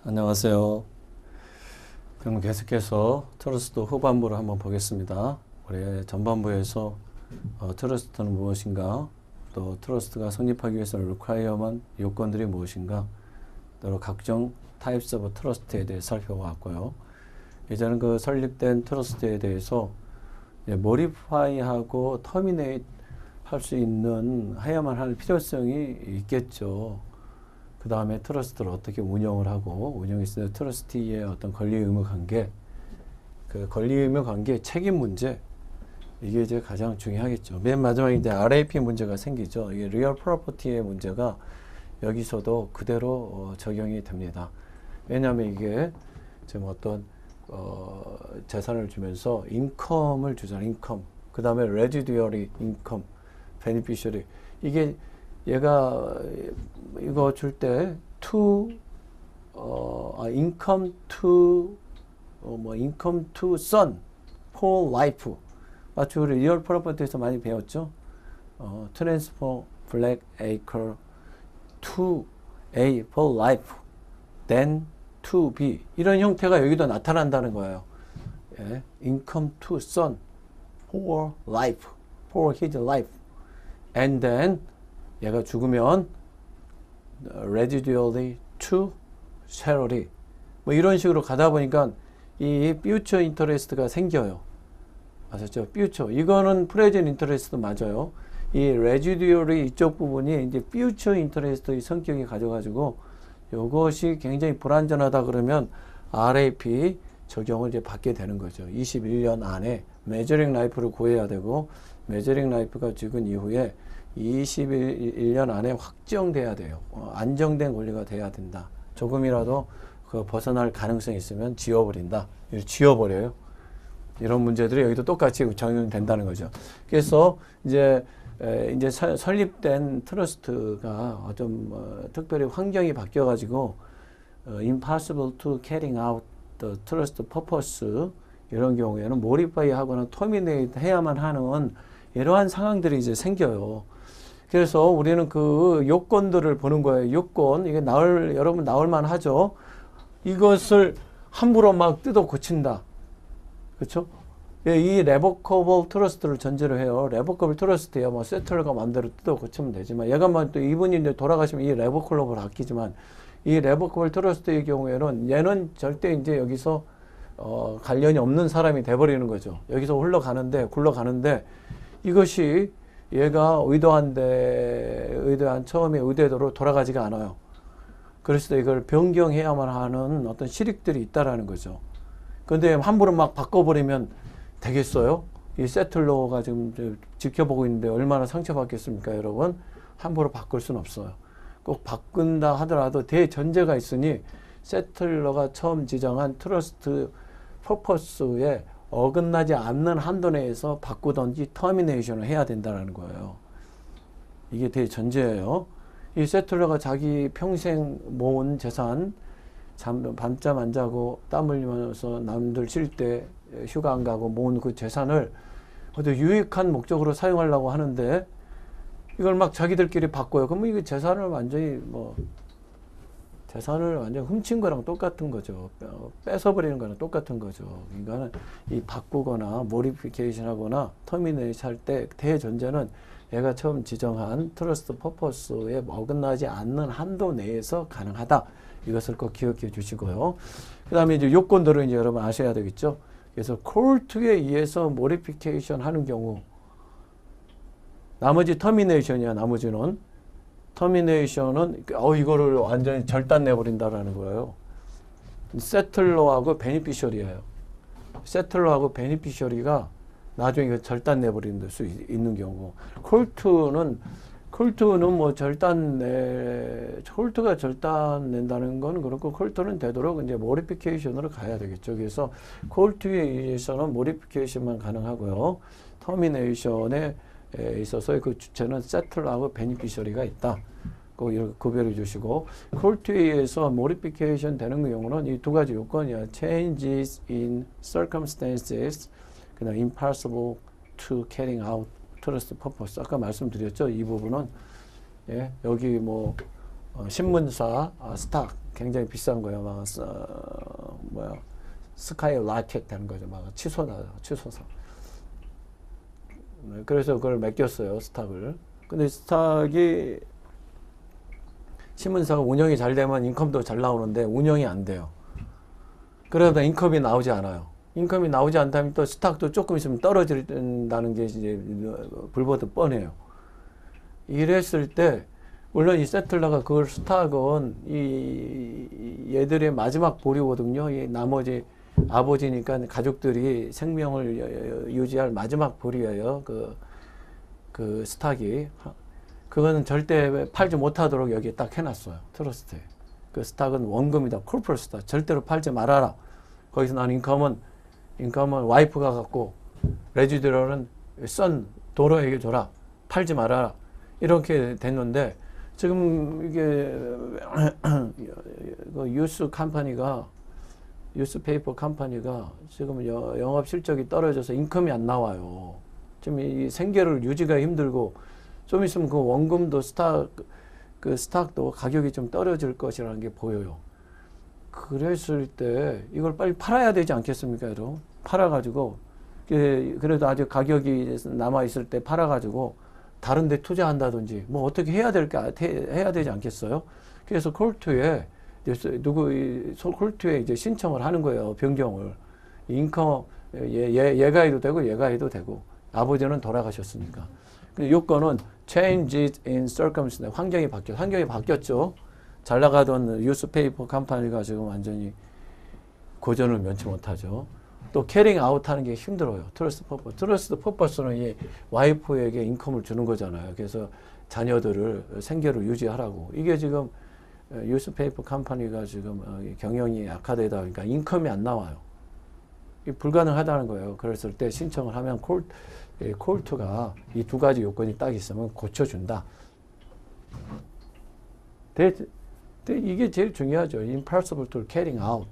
안녕하세요. 그럼 계속해서 트러스트 후반부를 한번 보겠습니다. 우리 전반부에서 트러스트는 무엇인가, 또 트러스트가 성립하기 위해서는 requirement, 요건들이 무엇인가, 또 각종 types of trust에 대해 살펴봤고요. 이제는 그 설립된 트러스트에 대해서 modify하고 terminate 할 수 있는, 해야만 할 필요성이 있겠죠. 그 다음에 트러스트를 어떻게 운영을 하고, 운영했을 때 트러스티의 어떤 권리 의무 관계, 그 권리 의무 관계 책임 문제, 이게 이제 가장 중요하겠죠. 맨 마지막에 이제 RAP 문제가 생기죠. 이게 리얼 프로퍼티의 문제가 여기서도 그대로 적용이 됩니다. 왜냐하면 이게 지금 어떤 재산을 주면서 인컴을 주잖아요. 인컴. 그 다음에 레지듀얼이 인컴, 베니피셔리. 이게 얘가 이거 줄 때 to income to income to son for life. 마치 우리 리얼 프로퍼티에서 많이 배웠죠. transfer black acre to A for life, then to B. 이런 형태가 여기도 나타난다는 거예요. 예. income to son for life, for his life, and then 얘가 죽으면 residually to salary. 뭐 이런 식으로 가다 보니까 이 future interest가 생겨요. 아셨죠? future. 이거는 present interest 맞아요. 이 residually 이쪽 부분이 이제 future interest의 성격이 가져가지고 이것이 굉장히 불안전하다 그러면 RAP 적용을 이제 받게 되는 거죠. 21년 안에 measuring life를 구해야 되고, measuring life가 죽은 이후에 21년 안에 확정돼야 돼요. 안정된 권리가 돼야 된다. 조금이라도 그 벗어날 가능성이 있으면 지워버린다. 지워버려요. 이런 문제들이 여기도 똑같이 적용된다는 거죠. 그래서 이제 설립된 트러스트가 좀 특별히 환경이 바뀌어가지고 impossible to carrying out the trust purpose, 이런 경우에는 modify 하거나 terminate 해야만 하는 이러한 상황들이 이제 생겨요. 그래서 우리는 그 요건들을 보는 거예요. 요건, 이게 여러분 나올만 하죠. 이것을 함부로 막 뜯어 고친다. 그렇죠? 이 레버커블 트러스트를 전제로 해요. 레버커블 트러스트야 뭐 세틀러가 마음대로 뜯어 고치면 되지만, 얘가 또 이분이 이제 돌아가시면 이 레버클럽을 아끼지만, 이 레버커블 트러스트의 경우에는 얘는 절대 이제 여기서 관련이 없는 사람이 돼버리는 거죠. 여기서 굴러가는데 이것이 얘가 의도한 처음에 의도대로 돌아가지가 않아요. 그래서 이걸 변경해야만 하는 어떤 실익들이 있다라는 거죠. 근데 함부로 막 바꿔버리면 되겠어요? 이 세틀러가 지금 지켜보고 있는데 얼마나 상처받겠습니까, 여러분? 함부로 바꿀 수는 없어요. 꼭 바꾼다 하더라도 대전제가 있으니 세틀러가 처음 지정한 트러스트 퍼포스에 어긋나지 않는 한도 내에서 바꾸든지 터미네이션을 해야 된다는 거예요. 이게 대전제예요. 이 세틀러가 자기 평생 모은 재산, 밤잠 안 자고 땀 흘리면서 남들 쉴 때 휴가 안 가고 모은 그 재산을 어디 유익한 목적으로 사용하려고 하는데 이걸 막 자기들끼리 바꿔요. 그러면 이거 재산을 완전히 훔친 거랑 똑같은 거죠. 뺏어버리는 거랑 똑같은 거죠. 그러니까 이 바꾸거나 모디피케이션 하거나 터미네이션 할 때 대전제는 얘가 처음 지정한 트러스트 퍼포스에 어긋나지 않는 한도 내에서 가능하다. 이것을 꼭 기억해 주시고요. 그 다음에 이제 요건들을 이제 여러분 아셔야 되겠죠. 그래서 콜트에 의해서 모디피케이션 하는 경우, 나머지 터미네이션이야, 나머지는. 터미네이션은 이거를 완전히 절단 내버린다라는 거예요. 세틀러하고 베니피셔리예요. 세틀러하고 베니피셔리가 나중에 절단 내버리는 수 있는 경우. 콜트는 뭐 콜트가 절단 낸다는 건 그렇고, 콜트는 되도록 이제 모디피케이션으로 가야 되겠죠. 그래서 콜트에 의해서는 모디피케이션만 가능하고요. 터미네이션에 있어서 그 주체는 세틀러하고 베니피셔리가 있다. 꼭 이렇게 구별해 주시고, 콜트에 의해서 모디피케이션 되는 경우는 이 두 가지 요건이야. Changes in circumstances, 그다음 impossible to carrying out trust purpose. 아까 말씀드렸죠. 이 부분은 여기 뭐 신문사, 스탁, 굉장히 비싼 거예요. 막 뭐야 스카이 라켓 되는 거죠. 막 치솟아서. 네, 그래서 그걸 맡겼어요, 스탁을. 근데 스탁이 신문사가 운영이 잘 되면 인컴도 잘 나오는데 운영이 안 돼요. 그러다 인컴이 나오지 않아요. 인컴이 나오지 않다면 또 스탁도 조금 있으면 떨어진다는 게 이제 불보듯 뻔해요. 이랬을 때 물론 이 세틀러가 그걸 스탁은 이 얘들의 마지막 보류거든요. 이 나머지 아버지니까 가족들이 생명을 유지할 마지막 보류예요. 그 스탁이. 그거는 절대 팔지 못하도록 여기에 딱 해놨어요. 트러스트에. 그 스탁은 원금이다. 콜퍼 스탁. 절대로 팔지 말아라. 거기서 난 인컴은 와이프가 갖고 레지드럴은 선 도로에게 줘라. 팔지 말아라. 이렇게 됐는데 지금 이게 그 뉴스페이퍼 컴퍼니가 지금 영업 실적이 떨어져서 인컴이 안 나와요. 지금 이 생계를 유지가 힘들고 좀 있으면 그 원금도 스탁도 가격이 좀 떨어질 것이라는 게 보여요. 그랬을 때 이걸 빨리 팔아야 되지 않겠습니까, 여러분? 팔아가지고 그래도 아직 가격이 남아 있을 때 팔아가지고 다른 데 투자한다든지 뭐 어떻게 해야 되지 않겠어요? 그래서 콜트에 이제 신청을 하는 거예요. 변경을. 인컴 얘가 해도 되고 얘가 해도 되고 아버지는 돌아가셨으니까. 근데 요건은 change in circumstance. 환경이 바뀌었죠. 잘 나가던 뉴스페이퍼 컴퍼니가 지금 완전히 고전을 면치 못하죠. 또 캐링 아웃 하는 게 힘들어요. 트러스트 퍼포스는 이 와이프에게 인컴을 주는 거잖아요. 그래서 자녀들을 생계를 유지하라고. 이게 지금 뉴스페이퍼 컴퍼니가 지금 경영이 악화되다 보니까 인컴이 안 나와요. 불가능하다는 거예요. 그랬을 때 신청을 하면 콜트가 이 두 가지 요건이 딱 있으면 고쳐준다. 이게 제일 중요하죠. Impossible to carrying out.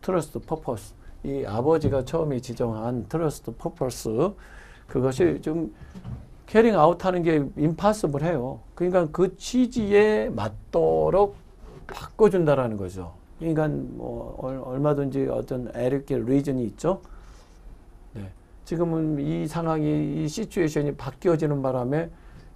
Trust purpose. 이 아버지가 처음에 지정한 트러스트 퍼포스 그것이 좀 캐링 아웃 하는 게 임파서블 해요. 그러니까 그 취지에 맞도록 바꿔준다라는 거죠. 그러니까 뭐 얼마든지 어떤 에릭의 리전이 있죠. 네. 지금은 이 상황이 이 시츄에이션이 바뀌어지는 바람에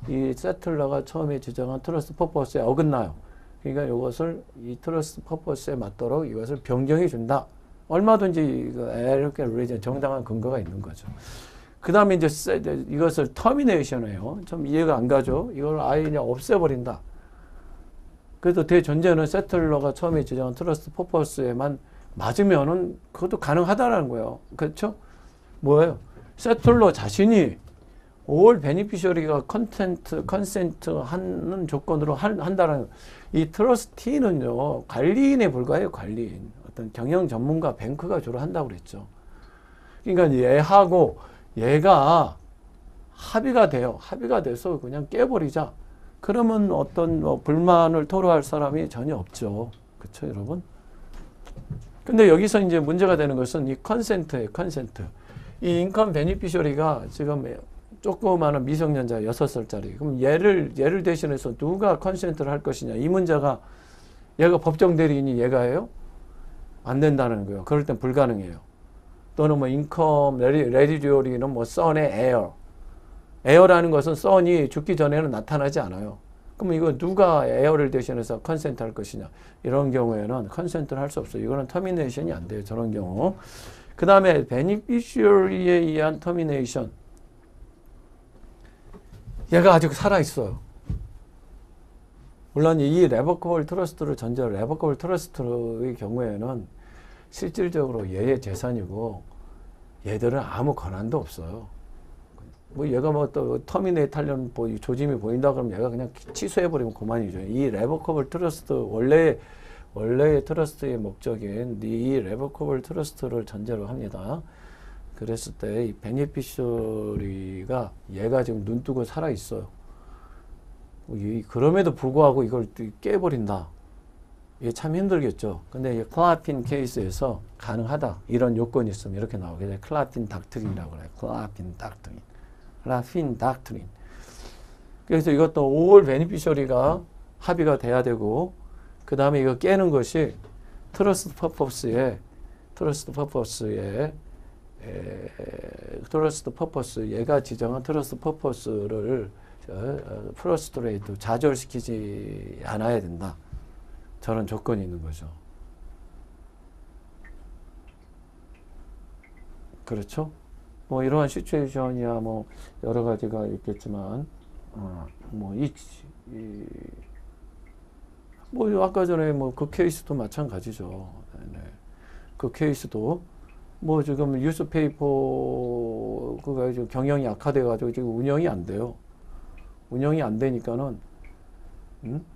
이 세틀러가 처음에 지정한 트러스트 퍼포스에 어긋나요. 그러니까 이것을 이 트러스트 퍼포스에 맞도록 이것을 변경해 준다. 얼마든지 이렇게 리전 정당한 근거가 있는 거죠. 그 다음에 이제 이것을 터미네이션해요. 좀 이해가 안 가죠. 이걸 아예 그냥 없애버린다. 그래도 대전제는 세틀러가 처음에 지정한 트러스트 퍼포스에만 맞으면은 그것도 가능하다라는 거예요. 그렇죠? 뭐예요? 세틀러 자신이 all beneficiary가 컨센트 하는 조건으로 한다라는 이 트러스티는요 관리인에 불과해요. 관리인. 어떤 경영 전문가 뱅크가 주로 한다고 그랬죠. 그러니까 얘하고 얘가 합의가 돼요. 합의가 돼서 그냥 깨버리자. 그러면 어떤 불만을 토로할 사람이 전혀 없죠. 그렇죠, 여러분? 근데 여기서 이제 문제가 되는 것은 이 컨센트예요. 컨센트. 이 인컴 베니피셔리가 지금 조그마한 미성년자 6살짜리. 그럼 얘를 대신해서 누가 컨센트를 할 것이냐. 이 문제가 얘가 법정 대리인이 얘가예요? 안 된다는 거예요. 그럴 땐 불가능해요. 또는 뭐 인컴 레디듀얼이는 뭐 선의 에어. 에어라는 것은 선이 죽기 전에는 나타나지 않아요. 그럼 이거 누가 에어를 대신해서 컨센트 할 것이냐. 이런 경우에는 컨센트를 할 수 없어요. 이거는 터미네이션이 안 돼요. 저런 경우. 그 다음에 베니피셔리에 의한 터미네이션. 얘가 아직 살아있어요. 물론 이 레버커블 트러스트를 전제로 레버커블 트러스트의 경우에는 실질적으로 얘의 재산이고 얘들은 아무 권한도 없어요. 뭐 얘가 뭐 또 터미네이트 하려는 조짐이 보인다 그러면 얘가 그냥 취소해버리면 그만이죠. 이 레버커블 트러스트 원래의 트러스트의 목적인 이 레버커블 트러스트를 전제로 합니다. 그랬을 때 이 베니피셔리가 얘가 지금 눈 뜨고 살아 있어요. 그럼에도 불구하고 이걸 깨버린다. 이게 참 힘들겠죠. 근데 이 클라핀 케이스에서 가능하다. 이런 요건이 있으면 이렇게 나오게 돼요. 클라핀 닥트린이라고 그래요. 클라핀 닥트린. 그래서 이것도 all 베니피셔리가 합의가 돼야 되고, 그 다음에 이거 깨는 것이 트러스트 퍼포스, 얘가 지정한 트러스트 퍼포스를 프러스트레이트, 좌절시키지 않아야 된다. 저런 조건이 있는 거죠. 그렇죠? 뭐 이러한 시츄에이션이야 뭐 여러 가지가 있겠지만, 뭐 아까 전에 뭐 그 케이스도 마찬가지죠. 네. 그 케이스도 뭐 지금 뉴스페이퍼가 지금 경영이 악화돼가지고 지금 운영이 안 돼요. 운영이 안 되니까는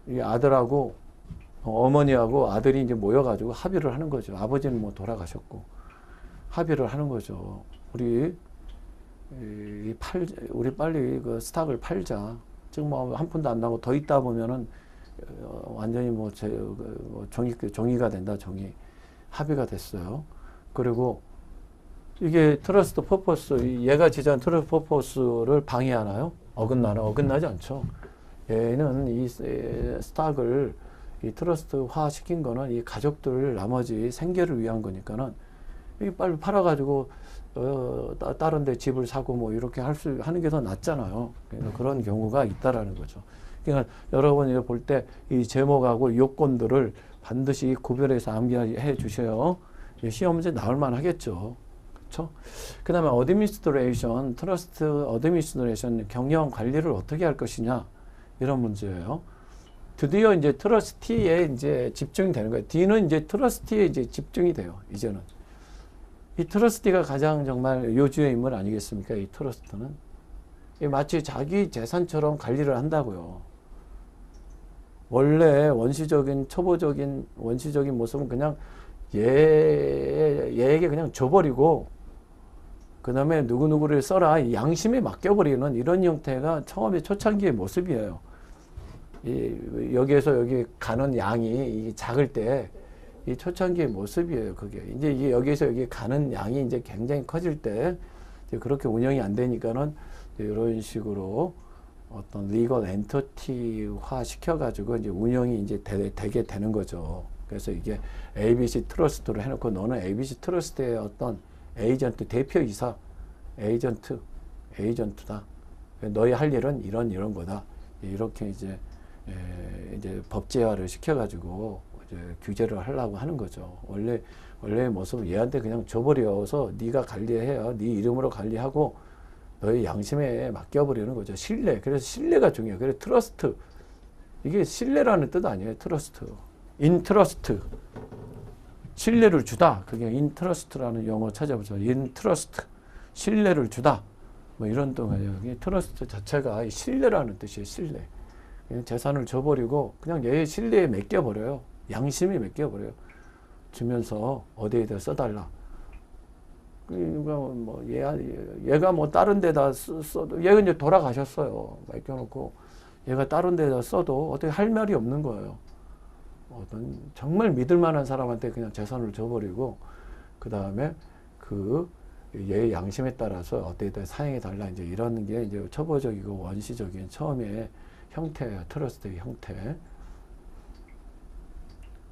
이 아들하고 어머니하고 아들이 이제 모여가지고 합의를 하는 거죠. 아버지는 뭐 돌아가셨고 합의를 하는 거죠. 우리 빨리 그 스탁을 팔자. 지금 뭐 한 푼도 안 나고 더 있다 보면은 완전히 종이가 된다. 종이. 합의가 됐어요. 그리고 이게 트러스트 퍼포스, 얘가 지정한 트러스트 퍼포스를 방해하나요? 어긋나지 않죠. 얘는 이 스탁을 이 트러스트화 시킨 거는 이 가족들 나머지 생계를 위한 거니까는 이 빨리 팔아가지고 다른 데 집을 사고 뭐 이렇게 하는 게 더 낫잖아요. 그런 경우가 있다라는 거죠. 그러니까 여러분이 볼 때 이 제목하고 요건들을 반드시 구별해서 암기해 주셔요. 시험 문제 나올 만 하겠죠. 그렇죠? 그 다음에 트러스트 어드미니스트레이션, 경영 관리를 어떻게 할 것이냐, 이런 문제예요. 드디어 이제 트러스티에 이제 집중이 되는 거예요. D는 이제 트러스티에 이제 집중이 돼요. 이제는. 이 트러스티가 가장 정말 요주의 인물 아니겠습니까? 이 트러스트는. 마치 자기 재산처럼 관리를 한다고요. 원래 초보적인 원시적인 모습은 그냥 얘에게 그냥 줘버리고, 그 다음에 누구누구를 써라, 양심에 맡겨버리는 이런 형태가 처음에 초창기의 모습이에요. 여기에서 여기 가는 양이 작을 때, 이 초창기의 모습이에요. 그게. 이제 이게 여기에서 여기 가는 양이 이제 굉장히 커질 때, 이제 그렇게 운영이 안 되니까는 이런 식으로 어떤 리걸 엔터티화 시켜가지고 이제 운영이 이제 되게 되는 거죠. 그래서 이게 ABC 트러스트로 해놓고 너는 ABC 트러스트의 어떤 에이전트, 대표이사, 에이전트다. 너희 할 일은 이런 거다. 이렇게 이제 법제화를 시켜가지고 이제 규제를 하려고 하는 거죠. 원래의 모습은 얘한테 그냥 줘버려서 네가 관리해야 네 이름으로 관리하고 너의 양심에 맡겨버리는 거죠. 신뢰. 그래서 신뢰가 중요해요. 그래서 트러스트. 이게 신뢰라는 뜻 아니에요. 트러스트. 인트러스트. 신뢰를 주다. 그게 인트러스트라는 용어 찾아보죠. 인트러스트. 신뢰를 주다. 뭐 이런 뜻이에요. 트러스트 자체가 신뢰라는 뜻이에요. 신뢰. 그냥 재산을 줘버리고 그냥 얘의 신뢰에 맡겨버려요. 양심에 맡겨버려요. 주면서 어디에다 써달라. 그러니까 뭐 얘가 뭐 다른 데다 써도, 얘가 이제 돌아가셨어요. 맡겨놓고 얘가 다른 데다 써도 어떻게 할 말이 없는 거예요. 어떤 정말 믿을 만한 사람한테 그냥 재산을 줘버리고 그 다음에 얘의 양심에 따라서 어디에다 사용해 달라, 이제 이런 게 이제 초보적이고 원시적인 처음에 형태예요. 트러스트의 형태.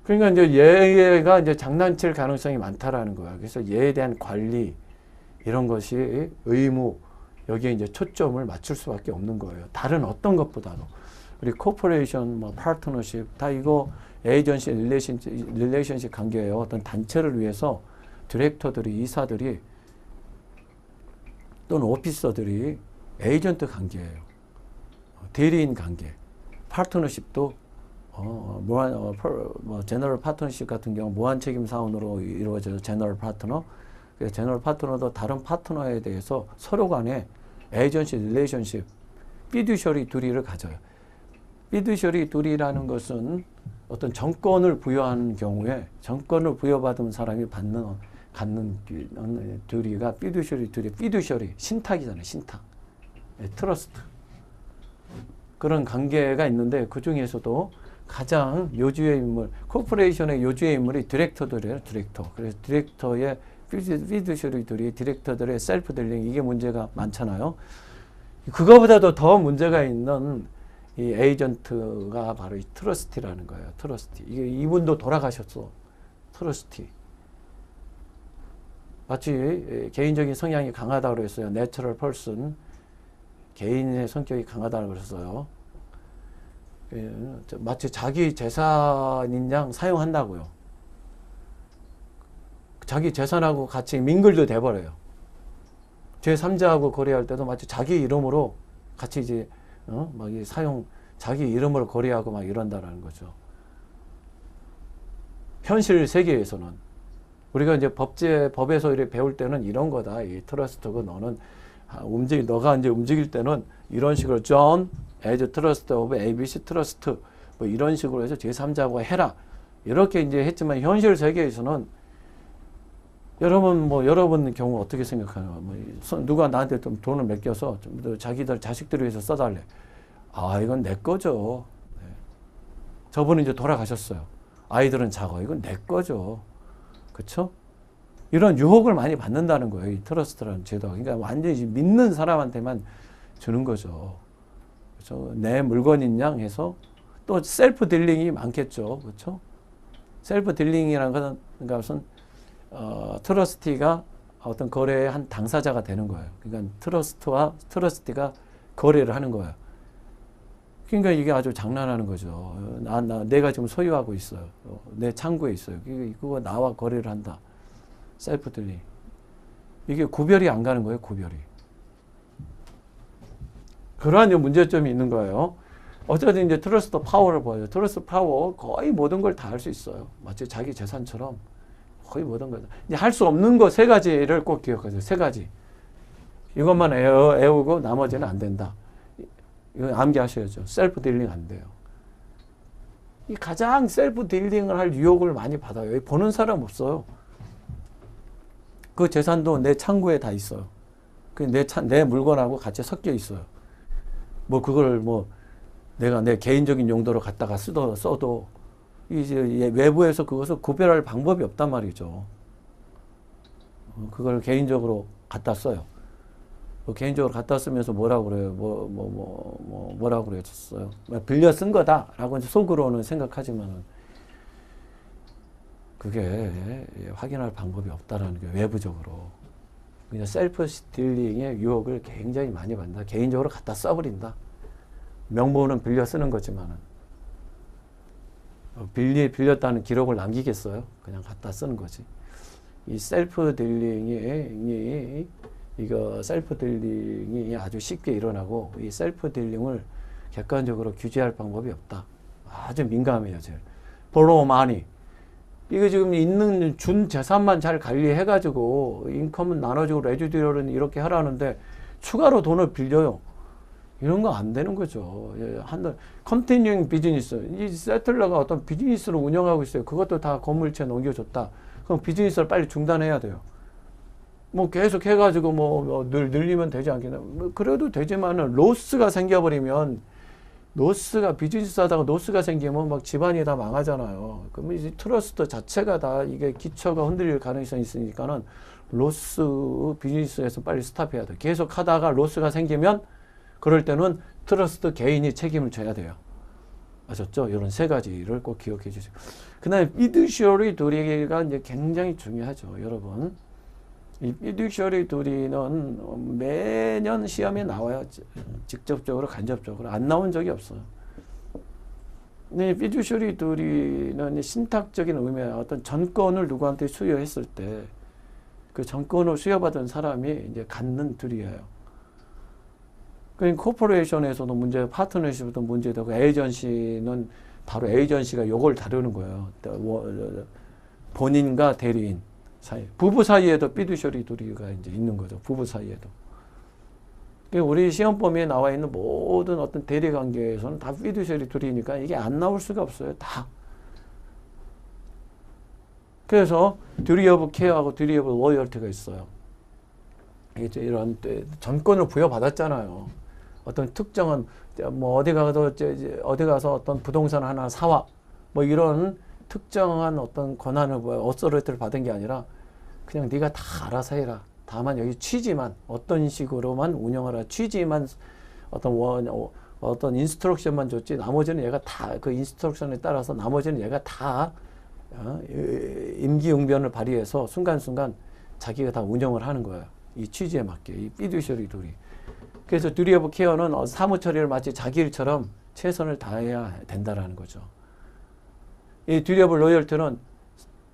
그러니까 이제 얘가 이제 장난칠 가능성이 많다라는 거야. 그래서 얘에 대한 관리, 이런 것이 의무, 여기에 이제 초점을 맞출 수밖에 없는 거예요. 다른 어떤 것보다도. 우리 코퍼레이션, 뭐 파트너십, 다 이거 에이전시 릴레이션십 관계예요. 어떤 단체를 위해서 디렉터들이, 이사들이 또는 오피서들이 에이전트 관계예요. 대리인 관계. 파트너십도 제너럴 파트너십 같은 경우 무한 책임 사원으로 이루어져서 제너럴 파트너. 제너럴 파트너도 다른 파트너에 대해서 서로 간에 에이전시 릴레이션십, 피듀셔리 두리를 가져요. 피듀셔리 두리라는 것은 어떤 정권을 부여한 경우에 정권을 부여받은 사람이 갖는 두리가 피듀셔리 두리, 피듀셔리 신탁이잖아요. 신탁. 트러스트. 그런 관계가 있는데 그 중에서도 가장 요주의 인물, 코퍼레이션의 요주의 인물이 디렉터들이에요. 디렉터. 그래서 디렉터의 피듀셔리들이 디렉터들의 셀프 딜링, 이게 문제가 많잖아요. 그거보다도 더 문제가 있는 이 에이전트가 바로 이 트러스티라는 거예요. 트러스티. 이분도 돌아가셨어. 트러스티. 마치 개인적인 성향이 강하다고 그랬어요. 내추럴 펄슨. 개인의 성격이 강하다고 그랬어요. 마치 자기 재산인 양 사용한다고요. 자기 재산하고 같이 민글도 돼버려요. 제3자하고 거래할 때도 마치 자기 이름으로 같이 이제 막 자기 이름으로 거래하고 막 이런다라는 거죠. 현실 세계에서는 우리가 이제 법에서 이렇게 배울 때는 이런 거다. 이 트러스트고 너는 너가 이제 움직일 때는 이런 식으로 John as trust of ABC trust 뭐 이런 식으로 해서 제3자하고 해라. 이렇게 이제 했지만 현실 세계에서는 여러분 경우 어떻게 생각하나? 누가 나한테 좀 돈을 맡겨서 좀 자기들 자식들을 위해서 써달래. 아, 이건 내 거죠. 네. 저분은 이제 돌아가셨어요. 아이들은 작아. 이건 내 거죠. 그쵸? 이런 유혹을 많이 받는다는 거예요. 이 트러스트라는 제도가. 그러니까 완전히 믿는 사람한테만 주는 거죠. 그렇죠? 내 물건인 양 해서 또 셀프 딜링이 많겠죠. 그렇죠? 셀프 딜링이라는 것은 트러스티가 어떤 거래의 한 당사자가 되는 거예요. 그러니까 트러스티가 거래를 하는 거예요. 그러니까 이게 아주 장난하는 거죠. 내가 지금 소유하고 있어요. 내 창고에 있어요. 그거 나와 거래를 한다. 셀프 딜링. 이게 구별이 안 가는 거예요. 구별이. 그러한 문제점이 있는 거예요. 어쨌든 이제 트러스트 파워를 보여요. 트러스트 파워 거의 모든 걸 다 할 수 있어요. 마치 자기 재산처럼 거의 모든 걸. 이제 할 수 없는 거 세 가지를 꼭 기억하세요. 세 가지. 이것만 애우고 나머지는 안 된다. 이거 암기하셔야죠. 셀프 딜링 안 돼요. 이 가장 셀프 딜링을 할 유혹을 많이 받아요. 보는 사람 없어요. 그 재산도 내 창고에 다 있어요. 내 물건하고 같이 섞여 있어요. 그걸 내가 내 개인적인 용도로 갖다가 써도 이제 외부에서 그것을 구별할 방법이 없단 말이죠. 그걸 개인적으로 갖다 써요. 개인적으로 갖다 쓰면서 뭐라고 그래요? 뭐라고 그랬었어요? 빌려 쓴 거다라고 속으로는 생각하지만은 그게 확인할 방법이 없다라는 게 외부적으로. 그냥 셀프 딜링의 유혹을 굉장히 많이 받는다. 개인적으로 갖다 써버린다. 명목은 빌려 쓰는 거지만은 빌렸다는 기록을 남기겠어요? 그냥 갖다 쓰는 거지. 이 셀프 딜링이 아주 쉽게 일어나고 이 셀프 딜링을 객관적으로 규제할 방법이 없다. 아주 민감해요, 제일. borrow money. 이거 지금 준 재산만 잘 관리해가지고 인컴은 나눠주고 레지듀얼은 이렇게 하라는데 추가로 돈을 빌려요. 이런 거 안 되는 거죠. 컨티뉴잉 비즈니스. 이 세틀러가 어떤 비즈니스를 운영하고 있어요. 그것도 다 건물채 넘겨줬다. 그럼 비즈니스를 빨리 중단해야 돼요. 계속 해가지고 늘리면 되지 않겠나. 그래도 되지만은 로스가 생겨버리면 비즈니스 하다가 로스가 생기면 막 집안이 다 망하잖아요. 그러면 이제 트러스트 자체가 다 이게 기초가 흔들릴 가능성이 있으니까는 로스 비즈니스에서 빨리 스탑해야 돼. 계속 하다가 로스가 생기면 그럴 때는 트러스트 개인이 책임을 져야 돼요. 아셨죠? 이런 세 가지를 꼭 기억해 주세요. 그 다음에 fiduciary duty가 이제 굉장히 중요하죠. 여러분. 이 fiduciary duty는 매년 시험에 나와요. 직접적으로, 간접적으로. 안 나온 적이 없어요. 근데 fiduciary duty는 신탁적인 의미야. 어떤 전권을 누구한테 수여했을 때 그 전권을 수여받은 사람이 이제 갖는 듀티예요. 그러니까 코퍼레이션에서도 문제, 파트너십도 문제되고 에이전시는 바로 에이전시가 요걸 다루는 거예요. 본인과 대리인 사이, 부부 사이에도 fiduciary duty가 이제 있는 거죠. 부부 사이에도. 우리 시험범위에 나와 있는 모든 어떤 대리 관계에서는 다 fiduciary duty니까 이게 안 나올 수가 없어요. 다. 그래서 duty of care하고 duty of loyalty가 있어요. 이런 전권을 부여받았잖아요. 어떤 특정한 어디 가서 어떤 부동산 하나 사와 이런 특정한 어떤 권한을 어서리티를 받은 게 아니라 그냥 네가 다 알아서 해라. 다만 여기 취지만 어떤 식으로만 운영하라. 취지만 어떤 어떤 인스트럭션만 줬지 나머지는 얘가 다 그 인스트럭션에 따라서 나머지는 얘가 다 임기응변을 발휘해서 순간순간 자기가 다 운영을 하는 거예요. 이 취지에 맞게 이 피듀셔리 룰이. 그래서 듀티 오브 케어는 사무 처리를 마치 자기 일처럼 최선을 다해야 된다라는 거죠. 이 듀티 오브 로열티는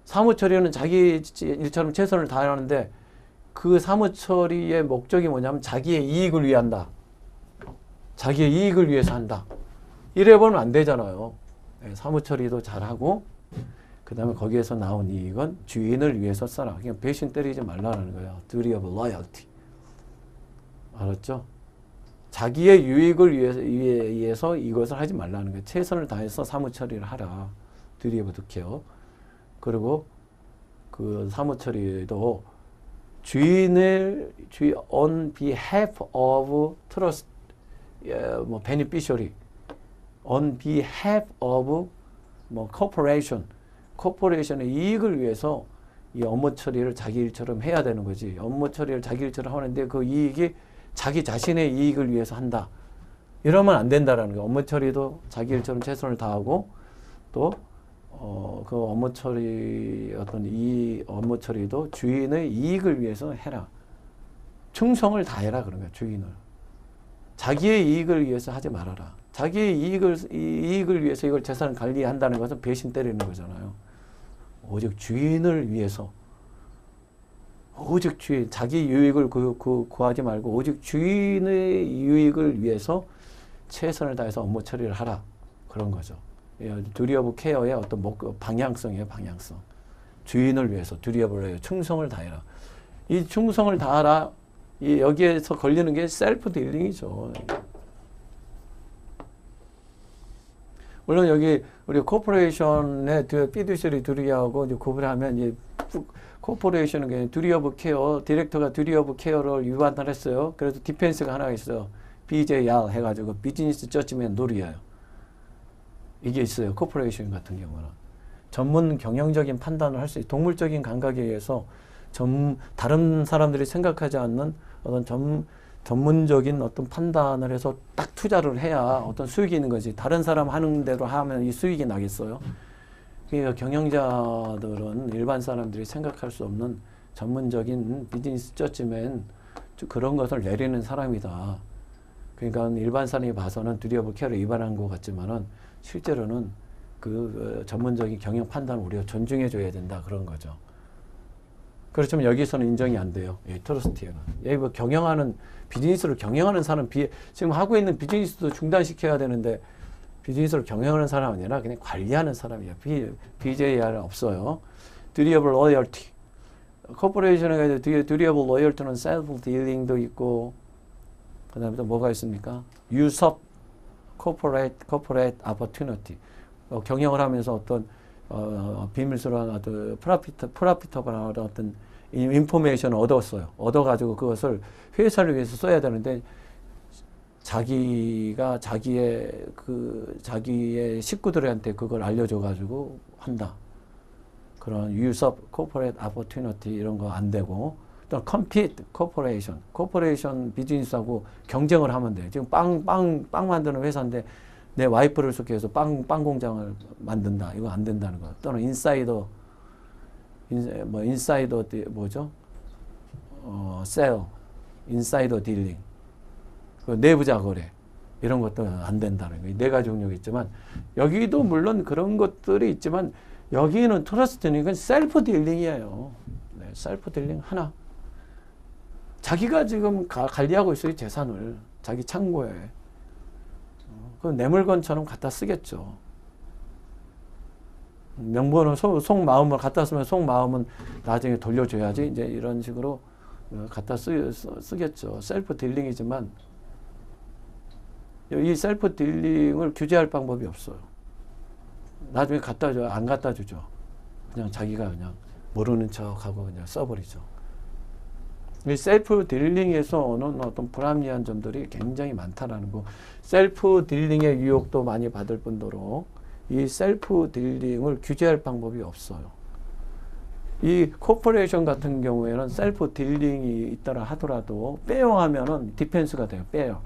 사무 처리는 자기 일처럼 최선을 다하는데 그 사무 처리의 목적이 뭐냐면 자기의 이익을 위해 한다. 자기의 이익을 위해서 한다. 이래 보면 안 되잖아요. 사무 처리도 잘하고 그 다음에 거기에서 나온 이익은 주인을 위해서 써라. 그냥 배신 때리지 말라는 거예요. Duty of loyalty. 알았죠? 자기의 유익을 위해서 이것을 하지 말라는 거예요. 최선을 다해서 사무 처리를 하라. Duty of care. 그리고 그 사무 처리도 주인을 on behalf of trust, 뭐 beneficiary, on behalf of 뭐 corporation, 코퍼레이션의 이익을 위해서 이 업무 처리를 자기 일처럼 해야 되는 거지. 업무 처리를 자기 일처럼 하는데 그 이익이 자기 자신의 이익을 위해서 한다. 이러면 안 된다라는 거예요. 업무 처리도 자기 일처럼 최선을 다하고 또 그 업무 처리 이 업무 처리도 주인의 이익을 위해서 해라. 충성을 다해라 그런 거야. 주인을. 자기의 이익을 위해서 하지 말아라. 자기의 이익을 위해서 이걸 재산을 관리한다는 것은 배신 때리는 거잖아요. 오직 주인을 위해서, 오직 주인, 자기 유익을 구하지 말고 오직 주인의 유익을 위해서 최선을 다해서 업무 처리를 하라. 그런 거죠. 듀티 오브 케어의 어떤 방향성이에요, 방향성. 주인을 위해서, 듀티 오브 로열, 충성을 다해라. 이 충성을 다하라, 여기에서 걸리는 게 셀프 딜링이죠. 물론 여기 우리 코퍼레이션의 피듀셔리 듀티하고 구분하면 이 코퍼레이션은 듀티 오브 케어, 디렉터가 듀티 오브 케어를 위반을 했어요. 그래서 디펜스가 하나 있어요. BJR 해가지고 비즈니스 저지먼트 룰이에요. 이게 있어요. 코퍼레이션 같은 경우는. 전문 경영적인 판단을 할 수 있어요. 동물적인 감각에 의해서 다른 사람들이 생각하지 않는 어떤 전문적인 어떤 판단을 해서 딱 투자를 해야 어떤 수익이 있는 거지. 다른 사람 하는 대로 하면 이 수익이 나겠어요? 그러니까 경영자들은 일반 사람들이 생각할 수 없는 전문적인 비즈니스 저지먼트 그런 것을 내리는 사람이다. 그러니까 일반 사람이 봐서는 듀티 오브 케어를 위반한 것 같지만은 실제로는 그 전문적인 경영 판단을 우리가 존중해 줘야 된다. 그런 거죠. 그렇지만 여기서는 인정이 안 돼요. 이 트러스티에는. 여기 뭐 비즈니스를 경영하는 사람, 지금 하고 있는 비즈니스도 중단시켜야 되는데 비즈니스를 경영하는 사람 아니라 그냥 관리하는 사람이에요. BJR은 없어요. Duty of loyalty. 코퍼레이션에 Duty of loyalty는 self dealing도 있고 그 다음에 또 뭐가 있습니까? usurp corporate opportunity. 경영을 하면서 어떤 비밀스러운 어떤 프로피터블한 어떤 인포메이션을 얻었어요. 얻어가지고 그것을 회사를 위해서 써야 되는데 자기가 자기의 식구들한테 그걸 알려줘가지고 한다. 그런 usurp corporate opportunity 이런 거 안 되고 또 compete corporation 비즈니스하고 경쟁을 하면 돼요. 지금 빵 만드는 회사인데 내 와이프를 소개해서 빵 공장을 만든다. 이거 안 된다는 거. 또는 인사이더 뭐죠? 셀, 인사이더 딜링, 그 내부자 거래 이런 것도 안 된다는 거. 네 가지 종류가 있지만 여기도 물론 그런 것들이 있지만 여기는 트러스트는 셀프 딜링이에요. 네, 셀프 딜링 하나. 자기가 지금 관리하고 있어요. 재산을 자기 창고에. 그 내 물건처럼 갖다 쓰겠죠. 명분은 속마음을 갖다 쓰면 속마음은 나중에 돌려줘야지. 이제 이런 식으로 갖다 쓰겠죠. 셀프 딜링이지만 이 셀프 딜링을 규제할 방법이 없어요. 나중에 갖다 줘, 안 갖다 주죠. 그냥 자기가 그냥 모르는 척하고 그냥 써버리죠. 이 셀프 딜링에서 오는 어떤 불합리한 점들이 굉장히 많다라는 거. 셀프 딜링의 유혹도 많이 받을 뿐더러 이 셀프 딜링을 규제할 방법이 없어요. 이 코퍼레이션 같은 경우에는 셀프 딜링이 있더라 하더라도 빼요 하면은 디펜스가 돼요. 빼요.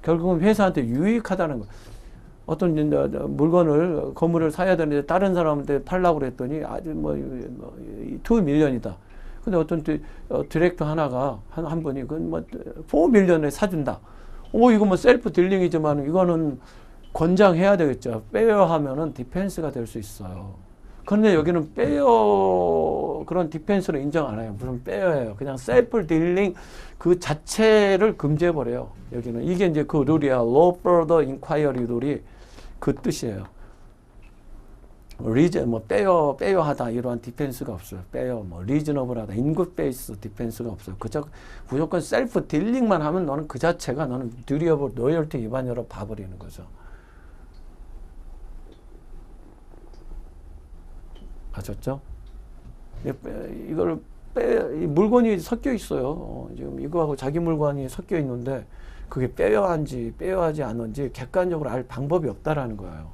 결국은 회사한테 유익하다는 거. 어떤 물건을 건물을 사야 되는데 다른 사람한테 팔라고 그랬더니 아주 뭐 2밀리언이다. 근데 어떤 디렉터 하나가 한 분이 그건 뭐 4밀리언에 사준다. 이거 뭐 셀프 딜링이지만 이거는 권장해야 되겠죠. 빼어 하면은 디펜스가 될 수 있어요. 그런데 여기는 빼어 그런 디펜스를 인정 안 해요. 무슨 빼어예요. 그냥 셀프 딜링 그 자체를 금지해 버려요. 여기는 이게 이제 그 룰이야. Law Further Inquiry 룰이 그 뜻이에요. 리전 뭐 빼어하다 이러한 디펜스가 없어요. 빼어 뭐 리즈너블하다 인굿 베이스 디펜스가 없어요. 그저 무조건 셀프 딜링만 하면 너는 그 자체가 너는 듀리어블 로열티 위반으로 봐버리는 거죠. 아셨죠? 이걸 이 물건이 섞여 있어요. 지금 이거하고 자기 물건이 섞여 있는데 그게 빼어한지 빼어하지 않은지 객관적으로 알 방법이 없다라는 거예요.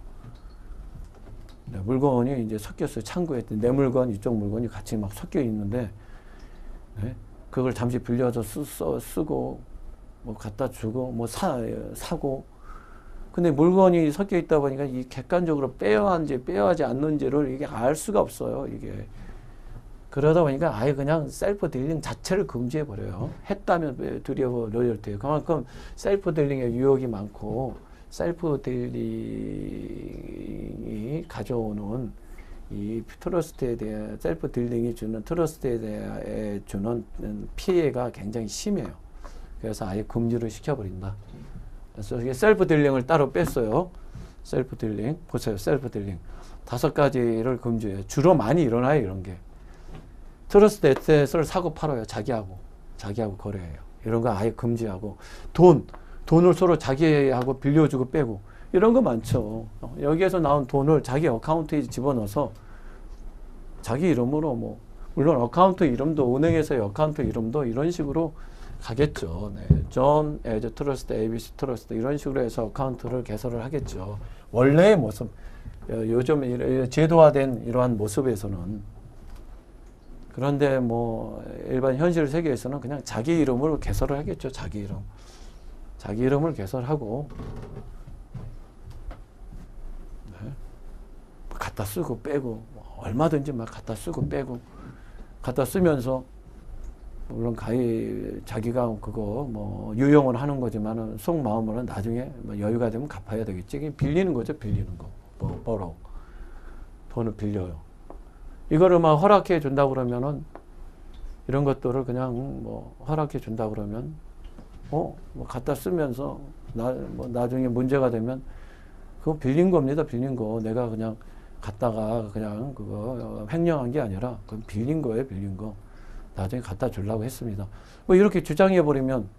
네, 물건이 이제 섞였어요. 창고에 내 물건 이쪽 물건이 같이 막 섞여 있는데 네, 그걸 잠시 빌려서 쓰고 뭐 갖다 주고 뭐 사고 근데 물건이 섞여 있다 보니까 이 객관적으로 빼어한지 빼어하지 않는지를 이게 알 수가 없어요. 이게 그러다 보니까 아예 그냥 셀프 딜링 자체를 금지해 버려요. 했다면 두려워 로열티. 그만큼 셀프 딜링의 유혹이 많고 셀프 딜링이 가져오는 이 트러스트에 대해 셀프 딜링이 주는 트러스트에 대해 주는 피해가 굉장히 심해요. 그래서 아예 금지를 시켜버린다. 그래서 이게 셀프 딜링을 따로 뺐어요. 셀프 딜링 보세요. 셀프 딜링 5가지를 금지해요. 주로 많이 일어나요. 이런 게 트러스트 에셋을 사고 팔아요. 자기하고 거래해요. 이런 거 아예 금지하고 돈을 서로 자기하고 빌려주고 빼고 이런 거 많죠. 여기에서 나온 돈을 자기 어카운트에 집어넣어서 자기 이름으로 뭐 물론 어카운트 이름도 은행에서의 어카운트 이름도 이런 식으로 가겠죠. 네. 존 에즈 트러스트, ABC 트러스트 이런 식으로 해서 어카운트를 개설을 하겠죠. 원래의 모습, 요즘 제도화된 이러한 모습에서는 그런데 뭐 일반 현실 세계에서는 그냥 자기 이름으로 개설을 하겠죠. 자기 이름을 개설하고 네. 갖다 쓰고 빼고 얼마든지 막 갖다 쓰고 빼고 갖다 쓰면서 물론 자기가 그거 뭐 유용을 하는 거지만은 속마음으로는 나중에 뭐 여유가 되면 갚아야 되겠지. 이게 빌리는 거죠. 빌리는 거. borrow. 돈을 빌려요. 이거를 막 허락해 준다 그러면은 이런 것들을 그냥 뭐 허락해 준다 그러면 뭐 갖다 쓰면서 뭐 나중에 문제가 되면 그거 빌린 겁니다. 빌린 거. 내가 그냥 갖다가 그냥 그거 횡령한 게 아니라 그건 빌린 거예요. 빌린 거. 나중에 갖다 주려고 했습니다. 뭐 이렇게 주장해 버리면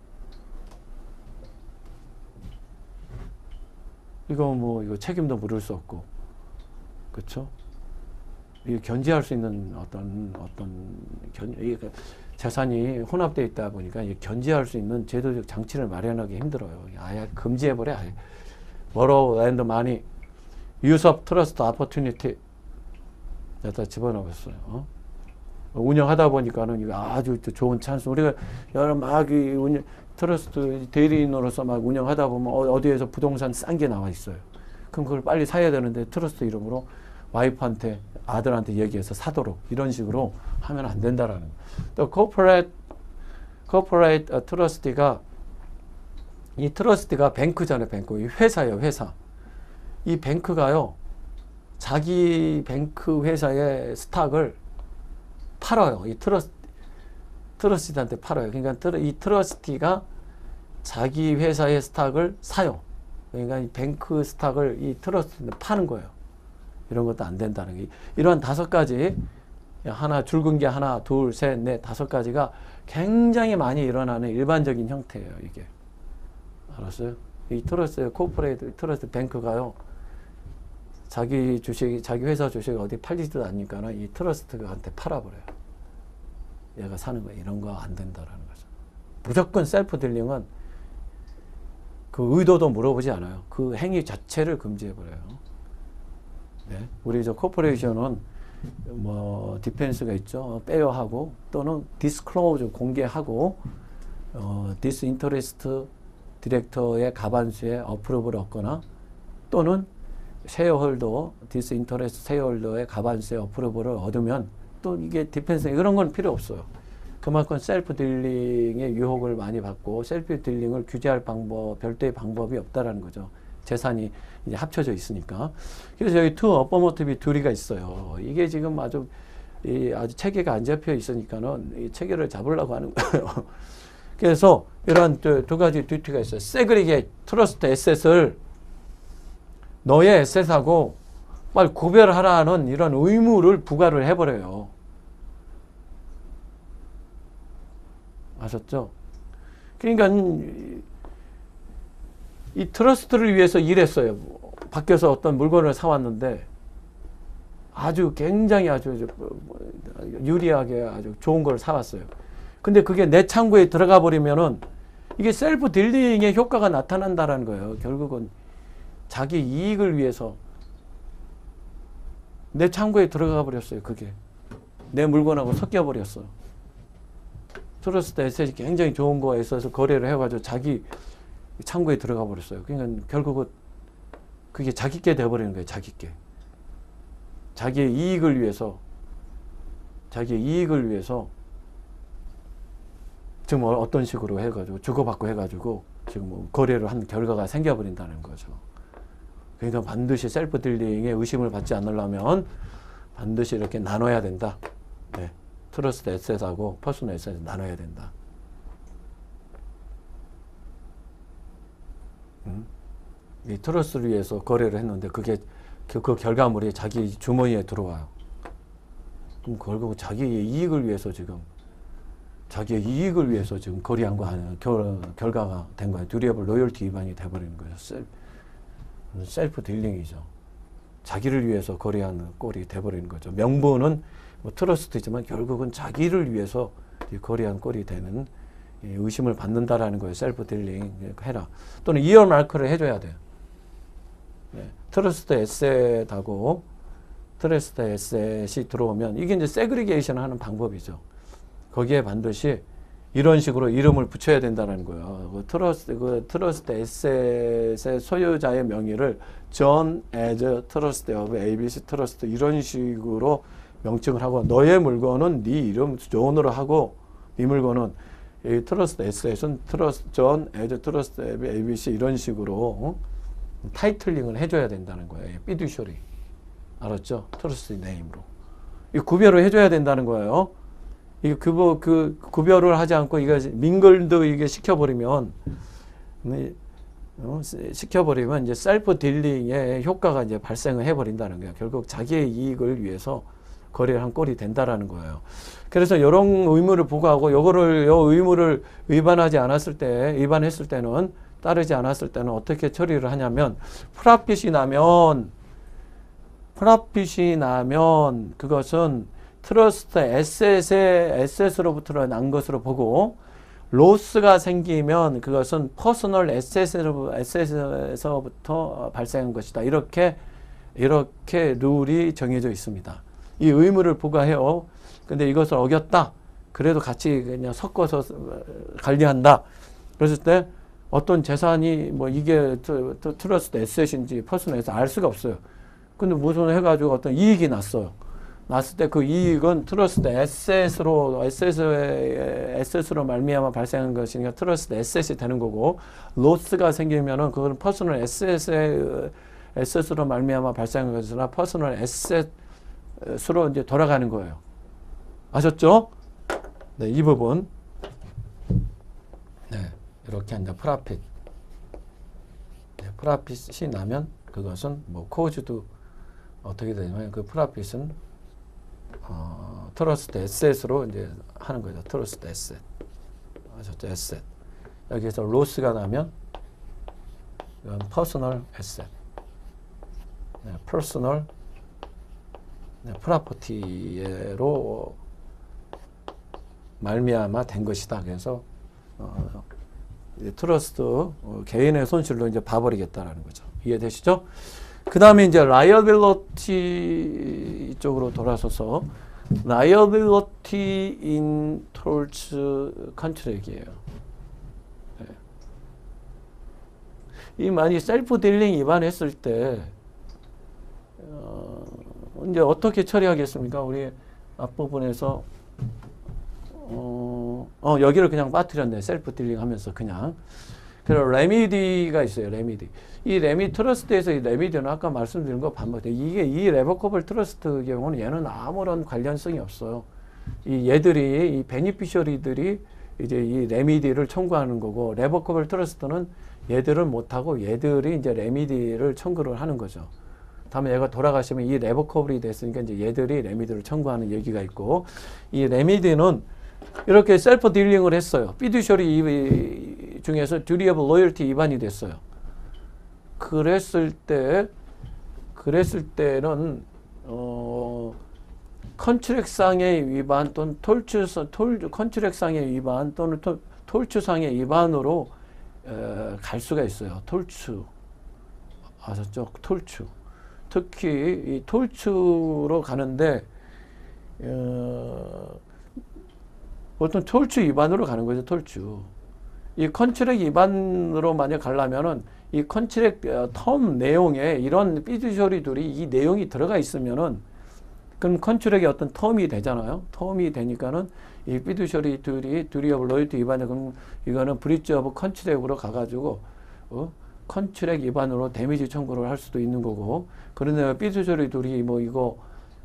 이거 책임도 물을 수 없고 그렇죠? 이게 견제할 수 있는 어떤 재산이 혼합되어 있다 보니까 견제할 수 있는 제도적 장치를 마련하기 힘들어요. 아예 금지해버려. 아예. borrow and money, use of trust opportunity 다 집어넣었어요. 운영하다 보니까는 이거 아주 좋은 찬스. 우리가 여러 막 트러스트 대리인으로서 막 운영하다 보면 어디에서 부동산 싼 게 나와 있어요. 그럼 그걸 빨리 사야 되는데 트러스트 이름으로 와이프한테 아들한테 얘기해서 사도록 이런 식으로 하면 안 된다라는 거. 또 corporate trustee가 이 트러스티가 뱅크잖아요. 뱅크. 이 회사예요. 회사. 이 뱅크가요. 자기 뱅크 회사의 스탁을 팔아요. 이 트러스티한테 팔아요. 그러니까 이 트러스티가 자기 회사의 스탁을 사요. 그러니까 이 뱅크 스탁을 이 트러스티한테 파는 거예요. 이런 것도 안 된다는 게. 이러한 5가지, 줄근 게 하나, 둘, 셋, 넷, 5가지가 굉장히 많이 일어나는 일반적인 형태예요. 이게. 알았어요? 이 코퍼레이트 트러스트 뱅크가요. 자기 회사 주식이 어디 팔리지도 않으니까 이 트러스트한테 팔아버려요. 얘가 사는 거예요. 이런 거 안 된다라는 거죠. 무조건 셀프 딜링은 그 의도도 물어보지 않아요. 그 행위 자체를 금지해버려요. 네. 우리 코퍼레이션은 뭐 디펜스가 있죠. 빼어하고 또는 디스클로즈 공개하고 디스인터레스트 디렉터의 과반수의 어프로브를 얻거나 또는 쉐어홀더, 디스인터레스트 쉐어홀더의 과반수의 어프로브를 얻으면 또 이게 디펜스 이런 건 필요 없어요. 그만큼 셀프 딜링의 유혹을 많이 받고 셀프 딜링을 규제할 방법, 별도의 방법이 없다라는 거죠. 재산이 이제 합쳐져 있으니까. 그래서 여기 투 어퍼머티브 듀리가 있어요. 이게 지금 아주 체계가 안 잡혀 있으니까는 이 체계를 잡으려고 하는 거예요. 그래서 이런 두 가지 듀티가 있어요. 세그리게 트러스트 에셋을 너의 에셋하고 빨리 구별하라는 이런 의무를 부과를 해버려요. 아셨죠? 그러니까 이 트러스트를 위해서 일했어요. 밖에서 어떤 물건을 사왔는데 아주 굉장히 아주 유리하게 아주 좋은 걸 사왔어요. 근데 그게 내 창고에 들어가 버리면은 이게 셀프 딜링의 효과가 나타난다라는 거예요. 결국은 자기 이익을 위해서 내 창고에 들어가 버렸어요. 그게 내 물건하고 섞여 버렸어. 트러스트 에셋이 굉장히 좋은 거에 있어서 거래를 해가지고 자기 창고에 들어가 버렸어요. 그러니까 결국은 그게 자기께 돼버리는 거예요. 자기께. 자기의 이익을 위해서 지금 어떤 식으로 해가지고 주고받고 해가지고 지금 뭐 거래를 한 결과가 생겨버린다는 거죠. 그러니까 반드시 셀프 딜링에 의심을 받지 않으려면 반드시 이렇게 나눠야 된다. 네. 트러스트 에셋하고 퍼스널 에셋을 나눠야 된다. 이 트러스트를 위해서 거래를 했는데 그게 그 결과물이 자기 주머니에 들어와요. 그럼 결국 자기의 이익을 위해서 지금 거래한 거 아니에요. 결과가 된 거예요. 듀리어블 로열티 위반이 돼버리는 거예요. 셀프 딜링이죠. 자기를 위해서 거래하는 꼴이 돼버리는 거죠. 명분은 뭐 트러스트지만 결국은 자기를 위해서 거래한 꼴이 되는 의심을 받는다라는 거예요. 셀프 딜링 해라. 또는 이어 마크를 해줘야 돼요. 네. 트러스트 에셋하고 트러스트 에셋이 들어오면 이게 이제 세그리게이션 하는 방법이죠. 거기에 반드시 이런 식으로 이름을 붙여야 된다는 거예요. 트러스트 에셋의 소유자의 명의를 John as Trust of ABC Trust 이런 식으로 명칭을 하고 너의 물건은 네 이름 존으로 하고 네 물건은 이 트러스트 에셋은 John as Trust of ABC 이런 식으로 타이틀링을 해줘야 된다는 거예요. 피듀셔리 알았죠? 트러스트 네임으로 이 구별을 해줘야 된다는 거예요. 이 구별을 하지 않고 이거 민글도 이게 시켜버리면 이제 셀프 딜링의 효과가 이제 발생을 해버린다는 거예요. 결국 자기의 이익을 위해서 거래를 한 꼴이 된다라는 거예요. 그래서 이런 의무를 부과하고 요 의무를 위반했을 때는 따르지 않았을 때는 어떻게 처리를 하냐면 프라핏이 나면 그것은 트러스트 에셋으로부터 난 것으로 보고 로스가 생기면 그것은 퍼스널 에셋에서부터 발생한 것이다. 이렇게 룰이 정해져 있습니다. 이 의무를 부과해요. 근데 이것을 어겼다. 그래도 같이 그냥 섞어서 관리한다. 그랬을 때 어떤 재산이 뭐 이게 트러스트 에셋인지 퍼스널 에셋 알 수가 없어요. 근데 무슨 해가지고 어떤 이익이 났어요. 났을 때 그 이익은 트러스트 에셋으로 말미암아 발생한 것이니까 트러스트 에셋이 되는 거고 로스가 생기면은 그건 퍼스널 에셋으로 말미암아 발생한 것이나 퍼스널 에셋으로 이제 돌아가는 거예요. 아셨죠? 네, 이 부분. 네, 이렇게 이제 프라핏. 네, 프라핏이 나면 그것은 뭐 코즈도 어떻게 되냐면 그 프라핏은 트러스트 에셋으로 이제 하는 거죠. 트러스트 에셋. 아셨죠? 에셋. 여기서 로스가 나면 이건 퍼스널 에셋. 네, 퍼스널 프로퍼티로 말미암아 된 것이다. 그래서 트러스트 개인의 손실로 이제 봐버리겠다라는 거죠. 이해되시죠? 그 다음에 이제 liability 쪽으로 돌아서서 liability in torts contract이에요. 네. 이 만약 셀프 딜링 위반했을 때 이제 어떻게 처리하겠습니까? 우리 앞부분에서 여기를 그냥 빠뜨렸네. 셀프 딜링 하면서 그냥. 그리고 레미디가 있어요. 레미디. 이 레미 트러스트에서 이 레미디는 아까 말씀드린 거 반복돼. 이게 이 레버커블 트러스트 경우는 얘는 아무런 관련성이 없어요. 이 얘들이 이 베니피셔리들이 이제 이 레미디를 청구하는 거고 레버커블 트러스트는 얘들은 못하고 얘들이 이제 레미디를 청구를 하는 거죠. 다음에 얘가 돌아가시면 이 레버커블이 됐으니까 이제 얘들이 레미디를 청구하는 얘기가 있고 이 레미디는 이렇게 셀프 딜링을 했어요. 피듀셔리 중에서 듀티 오브 로열티 위반이 됐어요. 그랬을 때는 컨트랙상의 위반 또는 컨트랙상의 위반 또는 톨추상의 위반으로 갈 수가 있어요. 톨추 아셨죠? 톨추. 특히 이 톨추로 가는데 보통 톨추 위반으로 가는 거죠. 톨추. 이 컨트랙 위반으로 만약 가려면은 이 컨트랙 텀 내용에 이런 피듀셔리들이 이 내용이 들어가 있으면은 그럼 컨트랙의 어떤 텀이 되잖아요. 텀이 되니까는 이 피듀셔리들이 듀티 오브 로열티 위반에 그럼 이거는 브리치 오브 컨트랙으로 가가지고 컨트랙 위반으로 데미지 청구를 할 수도 있는 거고 그런데 피듀셔리들이 뭐 이거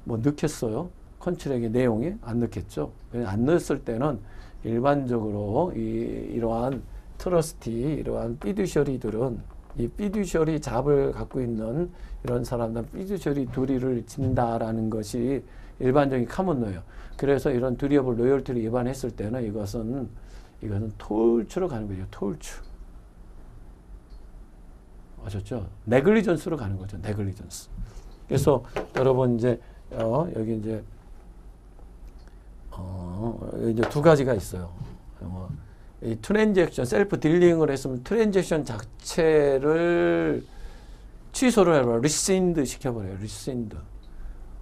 뭐 넣겠어요? 컨트랙의 내용이 안 넣겠죠. 안 넣었을 때는 일반적으로 이러한 트러스티, 이러한 피듀셔리들은 이 피듀셔리 잡을 갖고 있는 이런 사람들 피듀셔리 듀티를 진다라는 것이 일반적인 카먼노예요. 그래서 이런 듀티 오브 로열티를 위반했을 때는 이것은 톨추로 가는 거죠. 톨추. 아셨죠? 네글리전스로 가는 거죠. 네글리전스. 그래서 여러분 이제 여기 이제 두 가지가 있어요. 이 트랜잭션, 셀프 딜링을 했으면 트랜잭션 자체를 취소를 해버려요. 리신드 시켜버려요.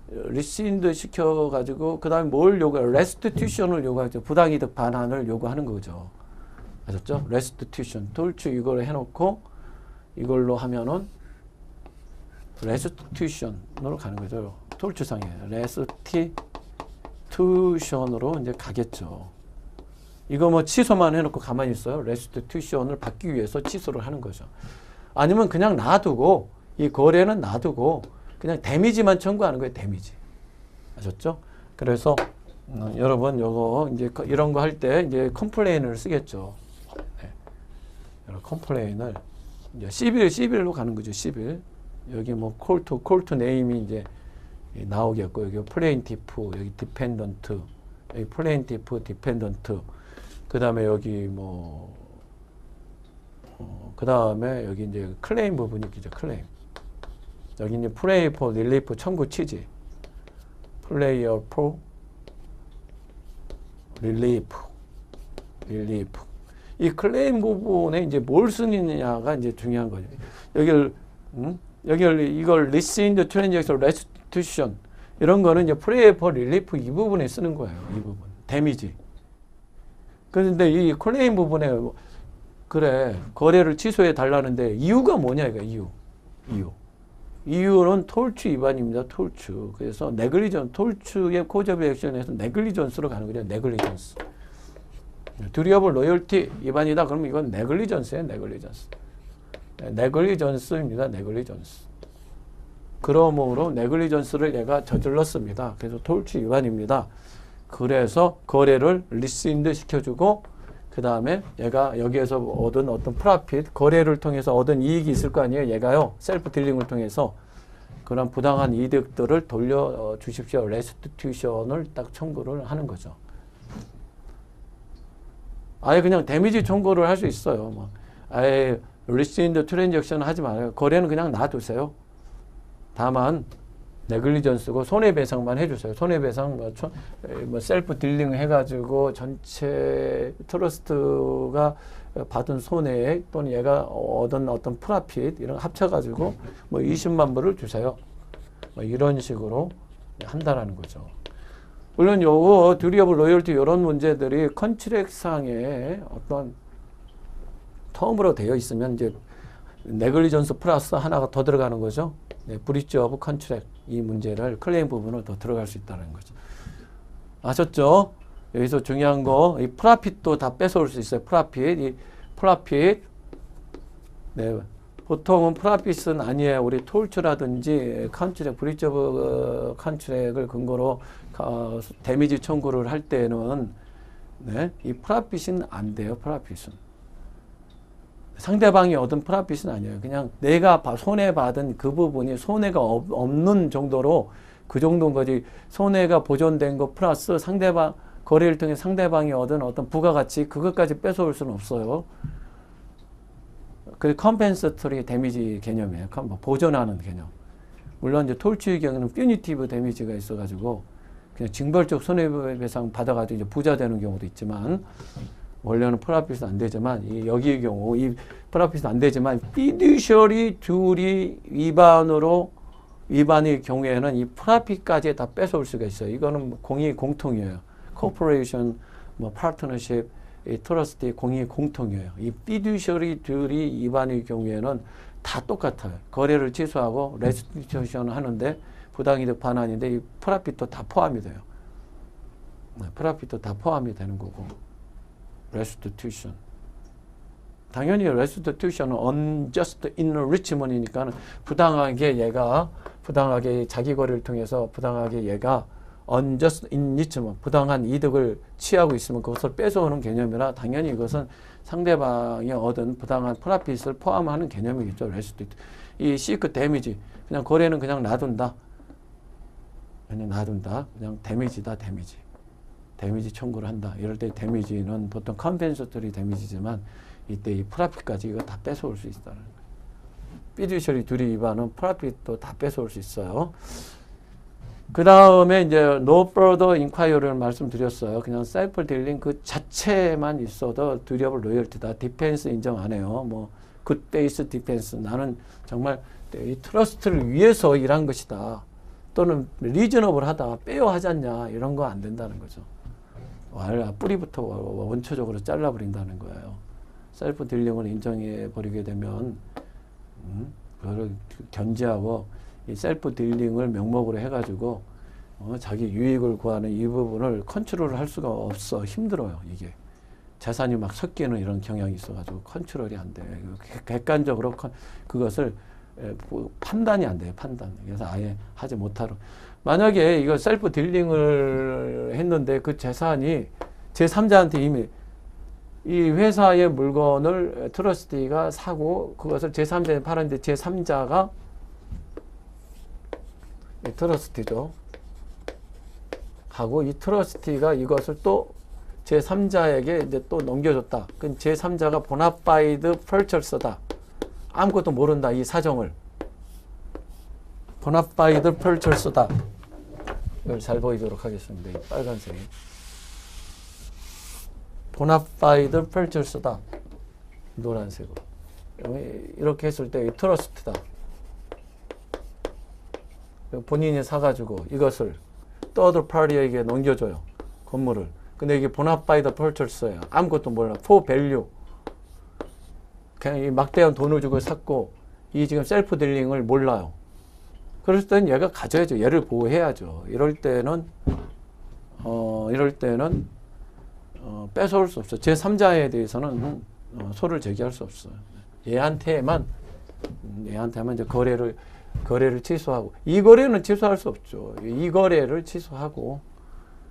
리신드 시켜가지고 그 다음에 뭘 요구해요? 레스티튜션을 요구하죠. 부당이득 반환을 요구하는 거죠. 아셨죠? 레스티튜션. 톨추 이걸 해놓고 이걸로 하면은 레스티튜션으로 가는 거죠. 톨추상이에요. 레스티튜션으로 이제 가겠죠. 이거 뭐 취소만 해놓고 가만히 있어요. 레스티튜션을 받기 위해서 취소를 하는 거죠. 아니면 그냥 놔두고 이 거래는 놔두고 그냥 데미지만 청구하는 거예요. 데미지. 아셨죠? 그래서 여러분 요거 이제 이런 거 할 때 이제 컴플레인을 쓰겠죠. 네. 컴플레인을 이제 시빌로 가는 거죠. 시빌. 여기 뭐 콜투 네임이 이제 나오겠고 여기 플레인티프 여기 디펜던트 여기 플레인티프 디펜던트 그 다음에 여기 뭐 그 다음에 여기 이제 클레임 부분이 있겠죠. 클레임. 여기 이제 플레이 포 릴리프 청구 취지. 플레이어 포 릴리프. 이 클레임 부분에 이제 뭘 쓰느냐가 이제 중요한 거죠. 이걸 리스인드 트랜잭션 레스티튜션 이런 거는 이제 플레이 포 릴리프 이 부분에 쓰는 거예요. 이 부분. 데미지. 그런데 이 클레임 부분에 그래 거래를 취소해 달라는데 이유가 뭐냐 이거 이유는 톨추 위반입니다. 톨추. 그래서 네글리전 톨추의 코즈 오브 액션에서 네글리전스로 가는 거죠. 네글리전스. 듀티 오브 로열티 위반이다. 그러면 이건 네글리전스예요. 네글리전스입니다. 네글리전스. 그러므로 네글리전스를 얘가 저질렀습니다. 그래서 톨추 위반입니다. 그래서 거래를 리스인드 시켜주고 그 다음에 얘가 여기에서 얻은 어떤 프라핏 거래를 통해서 얻은 이익이 있을 거 아니에요. 얘가요. 셀프 딜링을 통해서 그런 부당한 이득들을 돌려주십시오. 레스티튜션을 딱 청구를 하는 거죠. 아예 그냥 데미지 청구를 할 수 있어요. 뭐 아예 리스인드 트랜잭션 하지 말아요. 거래는 그냥 놔두세요. 다만 네글리전스고 손해배상만 해주세요. 손해배상 뭐 셀프 딜링 해가지고 전체 트러스트가 받은 손해액 또는 얘가 얻은 어떤 프라핏 이런 거 합쳐가지고 뭐 20만 불을 주세요. 뭐 이런 식으로 한다라는 거죠. 물론 요거 듀티 오브 로열티 이런 문제들이 컨트랙상에 어떤 텀으로 되어 있으면 이제 네글리전스 플러스 하나가 더 들어가는 거죠. 네, 브리치 오브 컨트랙 이 문제를 클레임 부분을 더 들어갈 수 있다는 거죠. 아셨죠? 여기서 중요한 거, 이 프라핏도 다 뺏어올 수 있어요. 프라핏, 이 프라핏. 네, 보통은 프라핏은 아니에요. 우리 톨츠라든지 컨트랙, 브리치 오브 컨트랙을 근거로 데미지 청구를 할 때는 네, 이 프라핏은 안 돼요. 프라핏은. 상대방이 얻은 프라핏은 아니에요. 그냥 내가 손해받은 그 부분이 손해가 없는 정도로 그 정도인 거지. 손해가 보존된 거 플러스 상대방, 거래를 통해 상대방이 얻은 어떤 부가가치 그것까지 뺏어올 수는 없어요. 그 컴펜서터리 데미지 개념이에요. 보존하는 개념. 물론 이제 톨츠의 경우는 퓨니티브 데미지가 있어가지고 그냥 징벌적 손해배상 받아가지고 이제 부자 되는 경우도 있지만 원래는 프라핏은 안 되지만 여기의 경우 이 프라핏은 안 되지만 피듀셔리 듀리 위반의 경우에는 이 프라핏까지 다 뺏어올 수가 있어요. 이거는 공의 공통이에요. 코퍼레이션, 뭐 파트너십, 트러스트 공의 공통이에요. 이 피듀셔리 듀리 위반의 경우에는 다 똑같아요. 거래를 취소하고 레스티튜션 하는데 부당이득 반환인데 이 프라핏도 다 포함이 돼요. 프라핏도 다 포함이 되는 거고. restitution. 당연히 restitution은 unjust enrichment이니까 부당하게 얘가 부당하게 자기 거래를 통해서 부당하게 얘가 unjust enrichment 부당한 이득을 취하고 있으면 그것을 뺏어오는 개념이라 당연히 이것은 상대방이 얻은 부당한 프라핏을 포함하는 개념이겠죠. restitution. 이 seek damage 그냥 거래는 그냥 놔둔다. 그냥 놔둔다. 그냥 데미지다 데미지. 데미지 청구를 한다. 이럴 때 데미지는 보통 컴펜서터리 데미지지만 이때 이 프라핏까지 이거 다 뺏어올 수 있다는 거예요. 피듀셔리 듀리 위반은 프라핏도 다 뺏어올 수 있어요. 그 다음에 이제 no further inquiry를 말씀드렸어요. 그냥 셀프 딜링 그 자체만 있어도 듀리어블 로열티다. 디펜스 인정 안 해요. 뭐 굿 베이스 디펜스 나는 정말 이 트러스트를 위해서 일한 것이다. 또는 리저너블 하다. 빼어 하지 않냐. 이런 거 안 된다는 거죠. 뿌리부터 원초적으로 잘라버린다는 거예요. 셀프 딜링을 인정해 버리게 되면 그걸 견제하고 이 셀프 딜링을 명목으로 해가지고 자기 유익을 구하는 이 부분을 컨트롤을 할 수가 없어. 힘들어요. 이게 재산이 막 섞이는 이런 경향이 있어가지고 컨트롤이 안 돼. 객관적으로 그것을 판단이 안 돼요. 판단. 그래서 아예 하지 못하러. 만약에 이거 셀프 딜링을 했는데 그 재산이 제3자한테 이미 이 회사의 물건을 트러스티가 사고 그것을 제3자에 팔았는데 제3자가 트러스티죠. 하고 이 트러스티가 이것을 또 제3자에게 이제 또 넘겨줬다. 그 제3자가 보나파이드 펄처스다. 아무것도 모른다. 이 사정을. 보나파이드 펄처스다. 이걸 잘 보이도록 하겠습니다. 이 빨간색이. 보나파이드 펄처스다. 노란색으로. 이렇게 했을 때 트러스트다. 본인이 사가지고 이것을 third party에게 넘겨줘요. 건물을. 근데 이게 보나파이드 펄처스예요. 아무것도 몰라. for value. 그냥 이 막대한 돈을 주고 샀고 이 지금 셀프 딜링을 몰라요. 그럴 때는 얘가 가져야죠. 얘를 보호해야죠. 이럴 때는 뺏어올 수 없어요. 제3자에 대해서는 소를 제기할 수 없어요. 얘한테만 이제 거래를 취소하고 이 거래는 취소할 수 없죠. 이 거래를 취소하고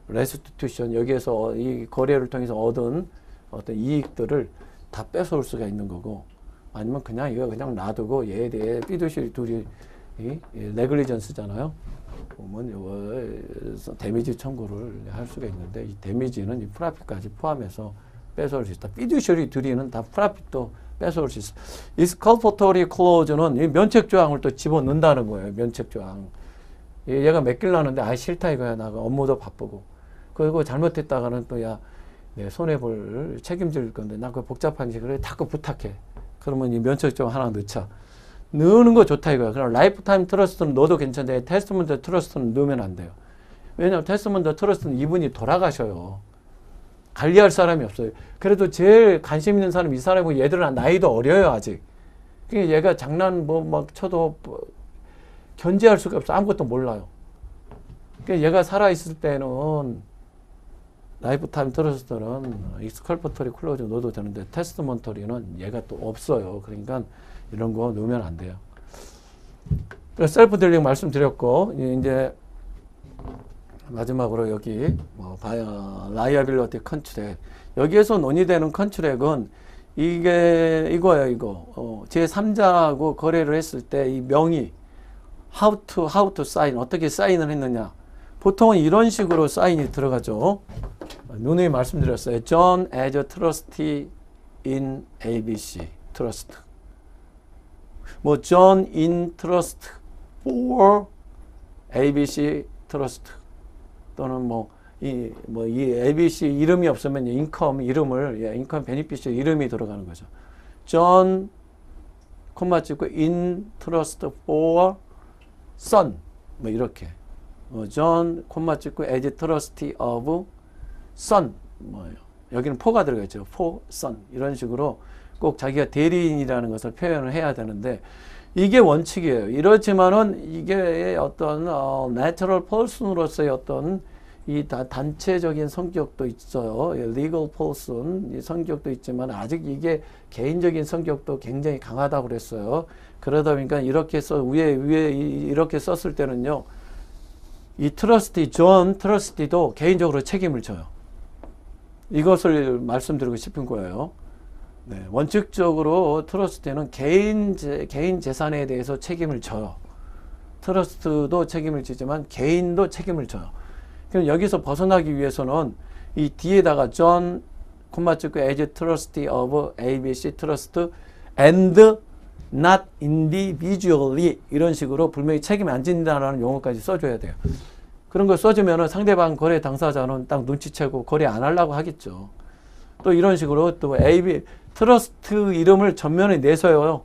레스티튜션 여기에서 이 거래를 통해서 얻은 어떤 이익들을 다 뺏어올 수가 있는 거고 아니면 그냥 이거 그냥 놔두고 얘에 대해 피듀시리 둘이 네글리전스잖아요. 보면 데미지 청구를 할 수가 있는데 이 데미지는 이 프라핏까지 포함해서 뺏어올 수 있다. 피듀셔리 둘이는 다 프라핏도 뺏어올 수 있어. 이 스컬포터리 클로즈는 이 면책 조항을 또 집어넣는다는 거예요. 면책 조항. 얘가 맡길라는데 아 싫다 이거야. 나 업무도 바쁘고. 그리고 잘못했다가는 또 야 내 손해볼 책임질 건데 나 그거 복잡한지 그래 자꾸 부탁해. 그러면 이 면책 조항 하나 넣자. 넣는 거 좋다 이거야. 그럼 라이프타임 트러스트는 넣어도 괜찮은데 테스트먼트 트러스트는 넣으면 안 돼요. 왜냐하면 테스트먼트 트러스트는 이분이 돌아가셔요. 관리할 사람이 없어요. 그래도 제일 관심 있는 사람이 이 사람이고 얘들은 나이도 어려요 아직. 그러니까 얘가 장난 뭐 막 쳐도 뭐 견제할 수가 없어. 아무것도 몰라요. 그러니까 얘가 살아있을 때는 라이프타임 트러스트는 익스컬퍼터리 클로즈 넣어도 되는데 테스트먼터리는 얘가 또 없어요. 그러니까 이런 거 넣으면 안 돼요. 셀프 딜링 말씀드렸고 이제 마지막으로 여기 라이어빌리티 컨트랙 여기에서 논의되는 컨트랙은 이게 이거예요. 이거 제3자하고 거래를 했을 때 이 명의 how to sign 어떻게 사인을 했느냐 보통은 이런 식으로 사인이 들어가죠. 누누이 말씀드렸어요. John as a trustee in ABC trust. 뭐 John in trust for ABC trust 또는 이 ABC 이름이 없으면 인컴 이름을 인컴 베니피셔 이름이 들어가는 거죠. John 콤마 찍고 in trust for son 뭐 이렇게. John 콤마 찍고 as trustee of son 여기는 for가 들어가죠. for son 이런 식으로 꼭 자기가 대리인이라는 것을 표현을 해야 되는데 이게 원칙이에요. 이렇지만은 이게 어떤 natural person으로서의 어떤 이 단체적인 성격도 있어요. legal person 이 성격도 있지만 아직 이게 개인적인 성격도 굉장히 강하다고 그랬어요. 그러다 보니까 이렇게 위에 이렇게 썼을 때는요. 이 트러스티, 존 트러스티도 개인적으로 책임을 져요. 이것을 말씀드리고 싶은 거예요. 네, 원칙적으로 트러스티는 개인 재산에 대해서 책임을 져요. 트러스트도 책임을 지지만 개인도 책임을 져요. 그럼 여기서 벗어나기 위해서는 이 뒤에다가 John, 콤마 찍고 as trustee of ABC Trust and not individually 이런 식으로 분명히 책임 안 진다라는 용어까지 써줘야 돼요. 그런 걸 써주면 상대방 거래 당사자는 딱 눈치채고 거래 안 하려고 하겠죠. 또 이런 식으로 또 AB 트러스트 이름을 전면에 내세워요.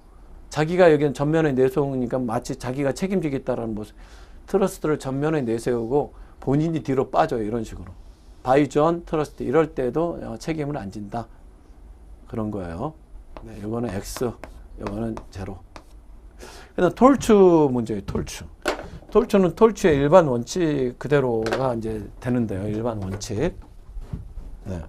자기가 여기는 전면에 내세우니까 마치 자기가 책임지겠다라는 모습. 트러스트를 전면에 내세우고 본인이 뒤로 빠져요. 이런 식으로. by John 트러스트 이럴 때도 책임을 안 진다. 그런 거예요. 네, 이거는 X, 이거는 제로. 그다음 톨추 문제예요. 톨추. 톨추는 톨추의 일반 원칙 그대로가 이제 되는데요. 일반 원칙. 네.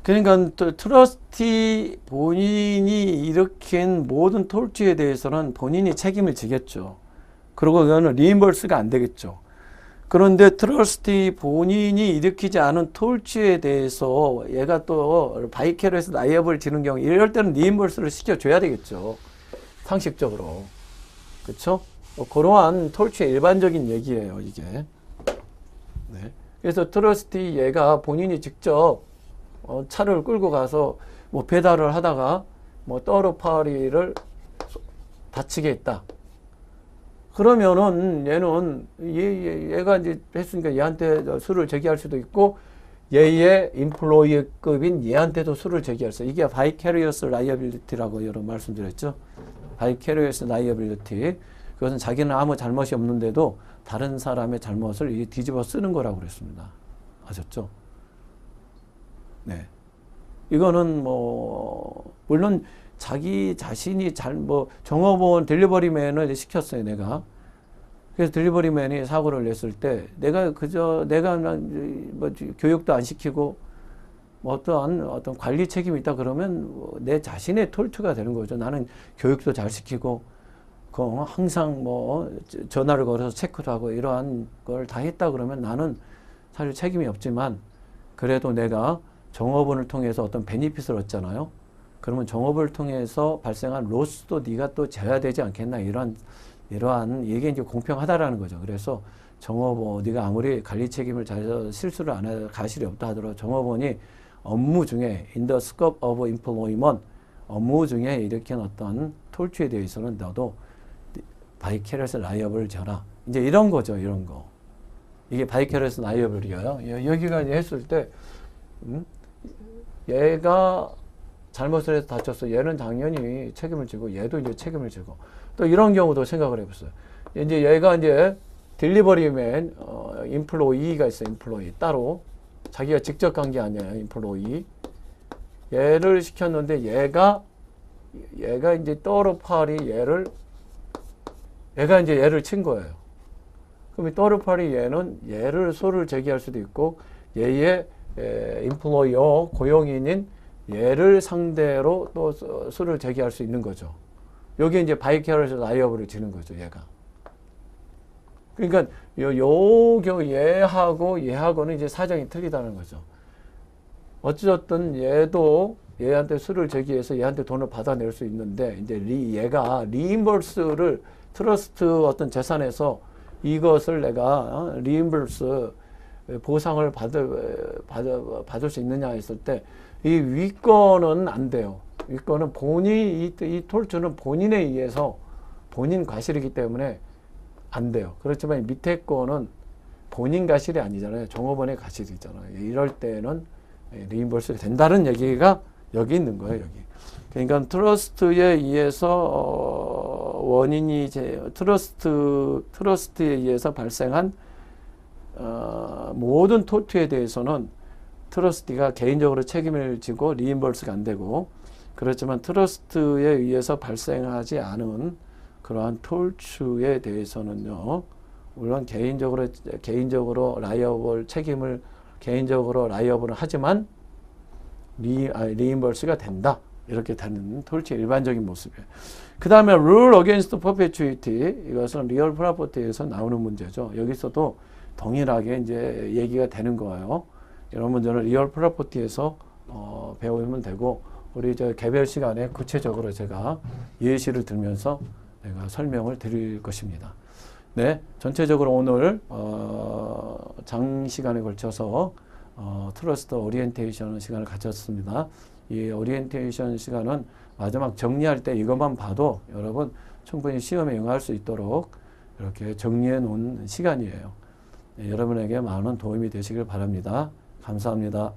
그러니까 트러스티 본인이 일으킨 모든 톨추에 대해서는 본인이 책임을 지겠죠. 그리고 그거는 리임버스가 안 되겠죠. 그런데 트러스티 본인이 일으키지 않은 톨추에 대해서 얘가 또 바이캐리어스 라이어블 지는 경우 이럴 때는 리임버스를 시켜줘야 되겠죠. 상식적으로. 그렇죠? 그러한 톨추의 일반적인 얘기예요. 이게. 네. 그래서 트러스티 얘가 본인이 직접 차를 끌고 가서 배달을 하다가 떠르파리를 다치게 했다. 그러면은 얘는 얘가 이제 했으니까 얘한테 수를 제기할 수도 있고 얘의 인플로이급인 얘한테도 수를 제기할 수. 이게 바이캐리어스 라이어빌리티라고 여러 말씀드렸죠. 바이캐리어스 라이어빌리티. 그것은 자기는 아무 잘못이 없는데도 다른 사람의 잘못을 뒤집어 쓰는 거라고 그랬습니다. 아셨죠? 네. 이거는 물론 자기 자신이 종업원 딜리버리맨을 시켰어요, 내가. 그래서 딜리버리맨이 사고를 냈을 때, 내가 교육도 안 시키고, 어떤 관리 책임이 있다 그러면 내 자신의 톨트가 되는 거죠. 나는 교육도 잘 시키고, 항상 전화를 걸어서 체크도 하고 이러한 걸 다 했다 그러면 나는 사실 책임이 없지만, 그래도 내가 종업원을 통해서 어떤 베니핏을 얻잖아요. 그러면 종업을 통해서 발생한 로스도 네가 또 져야 되지 않겠나 이러한 이게 이제 공평하다라는 거죠. 그래서 종업원 네가 아무리 관리 책임을 잘해서 실수를 안 해도 가실이 없다 하더라도 종업원이 업무 중에 in the scope of employment 업무 중에 일으킨 어떤 톨추에 대해서는 너도 바이캐리어스 라이어블을 져라. 이제 이런 거죠. 이런 거. 이게 바이캐리어스 라이어블이에요. 여기가 이제 했을 때 얘가 잘못을 해서 다쳤어. 얘는 당연히 책임을 지고 얘도 이제 책임을 지고 또 이런 경우도 생각을 해봤어요. 이제 얘가 이제 딜리버리맨 인플로이가 있어요. 인플로이 따로 자기가 직접 간 게 아니에요. 인플로이. 얘를 시켰는데 얘가 이제 더드파리 얘가 이제 얘를 친 거예요. 그럼 이 더드파리 얘를 소를 제기할 수도 있고 얘의 인플로이어 고용인인 얘를 상대로 또 수를 제기할 수 있는 거죠. 여기 이제 바이캐러스 라이어블을 지는 거죠, 얘가. 그러니까 얘하고는 이제 사정이 틀리다는 거죠. 어찌됐든 얘도 얘한테 수를 제기해서 얘한테 돈을 받아낼 수 있는데 이제 얘가 리임버스를 트러스트 어떤 재산에서 이것을 내가 리임버스 보상을 받을 수 있느냐 했을 때 이 윗거는 안 돼요. 윗거는 이 톨츠는 본인에 의해서 본인 과실이기 때문에 안 돼요. 그렇지만 밑에 거는 본인 과실이 아니잖아요. 종업원의 과실이잖아요. 이럴 때는 리임버스가 된다는 얘기가 여기 있는 거예요. 여기. 그러니까 트러스트에 의해서 트러스트에 의해서 발생한 모든 토트에 대해서는 트러스티가 개인적으로 책임을 지고 리임버스가 안 되고, 그렇지만 트러스트에 의해서 발생하지 않은 그러한 톨츠에 대해서는요, 물론 개인적으로 라이어블 책임을 개인적으로 라이어블을 하지만 리임버스가 된다. 이렇게 되는 톨츠의 일반적인 모습이에요. 그 다음에 rule against perpetuity, 이것은 리얼 프로퍼티에서 나오는 문제죠. 여기서도 동일하게 이제 얘기가 되는 거예요. 이런 문제는 리얼 프로퍼티에서 배우면 되고, 우리 저 개별 시간에 구체적으로 제가 예시를 들면서 내가 설명을 드릴 것입니다. 네, 전체적으로 오늘 장시간에 걸쳐서 트러스트 오리엔테이션 시간을 가졌습니다. 이 오리엔테이션 시간은 마지막 정리할 때 이것만 봐도 여러분 충분히 시험에 응할 수 있도록 이렇게 정리해 놓은 시간이에요. 네, 여러분에게 많은 도움이 되시길 바랍니다. 감사합니다.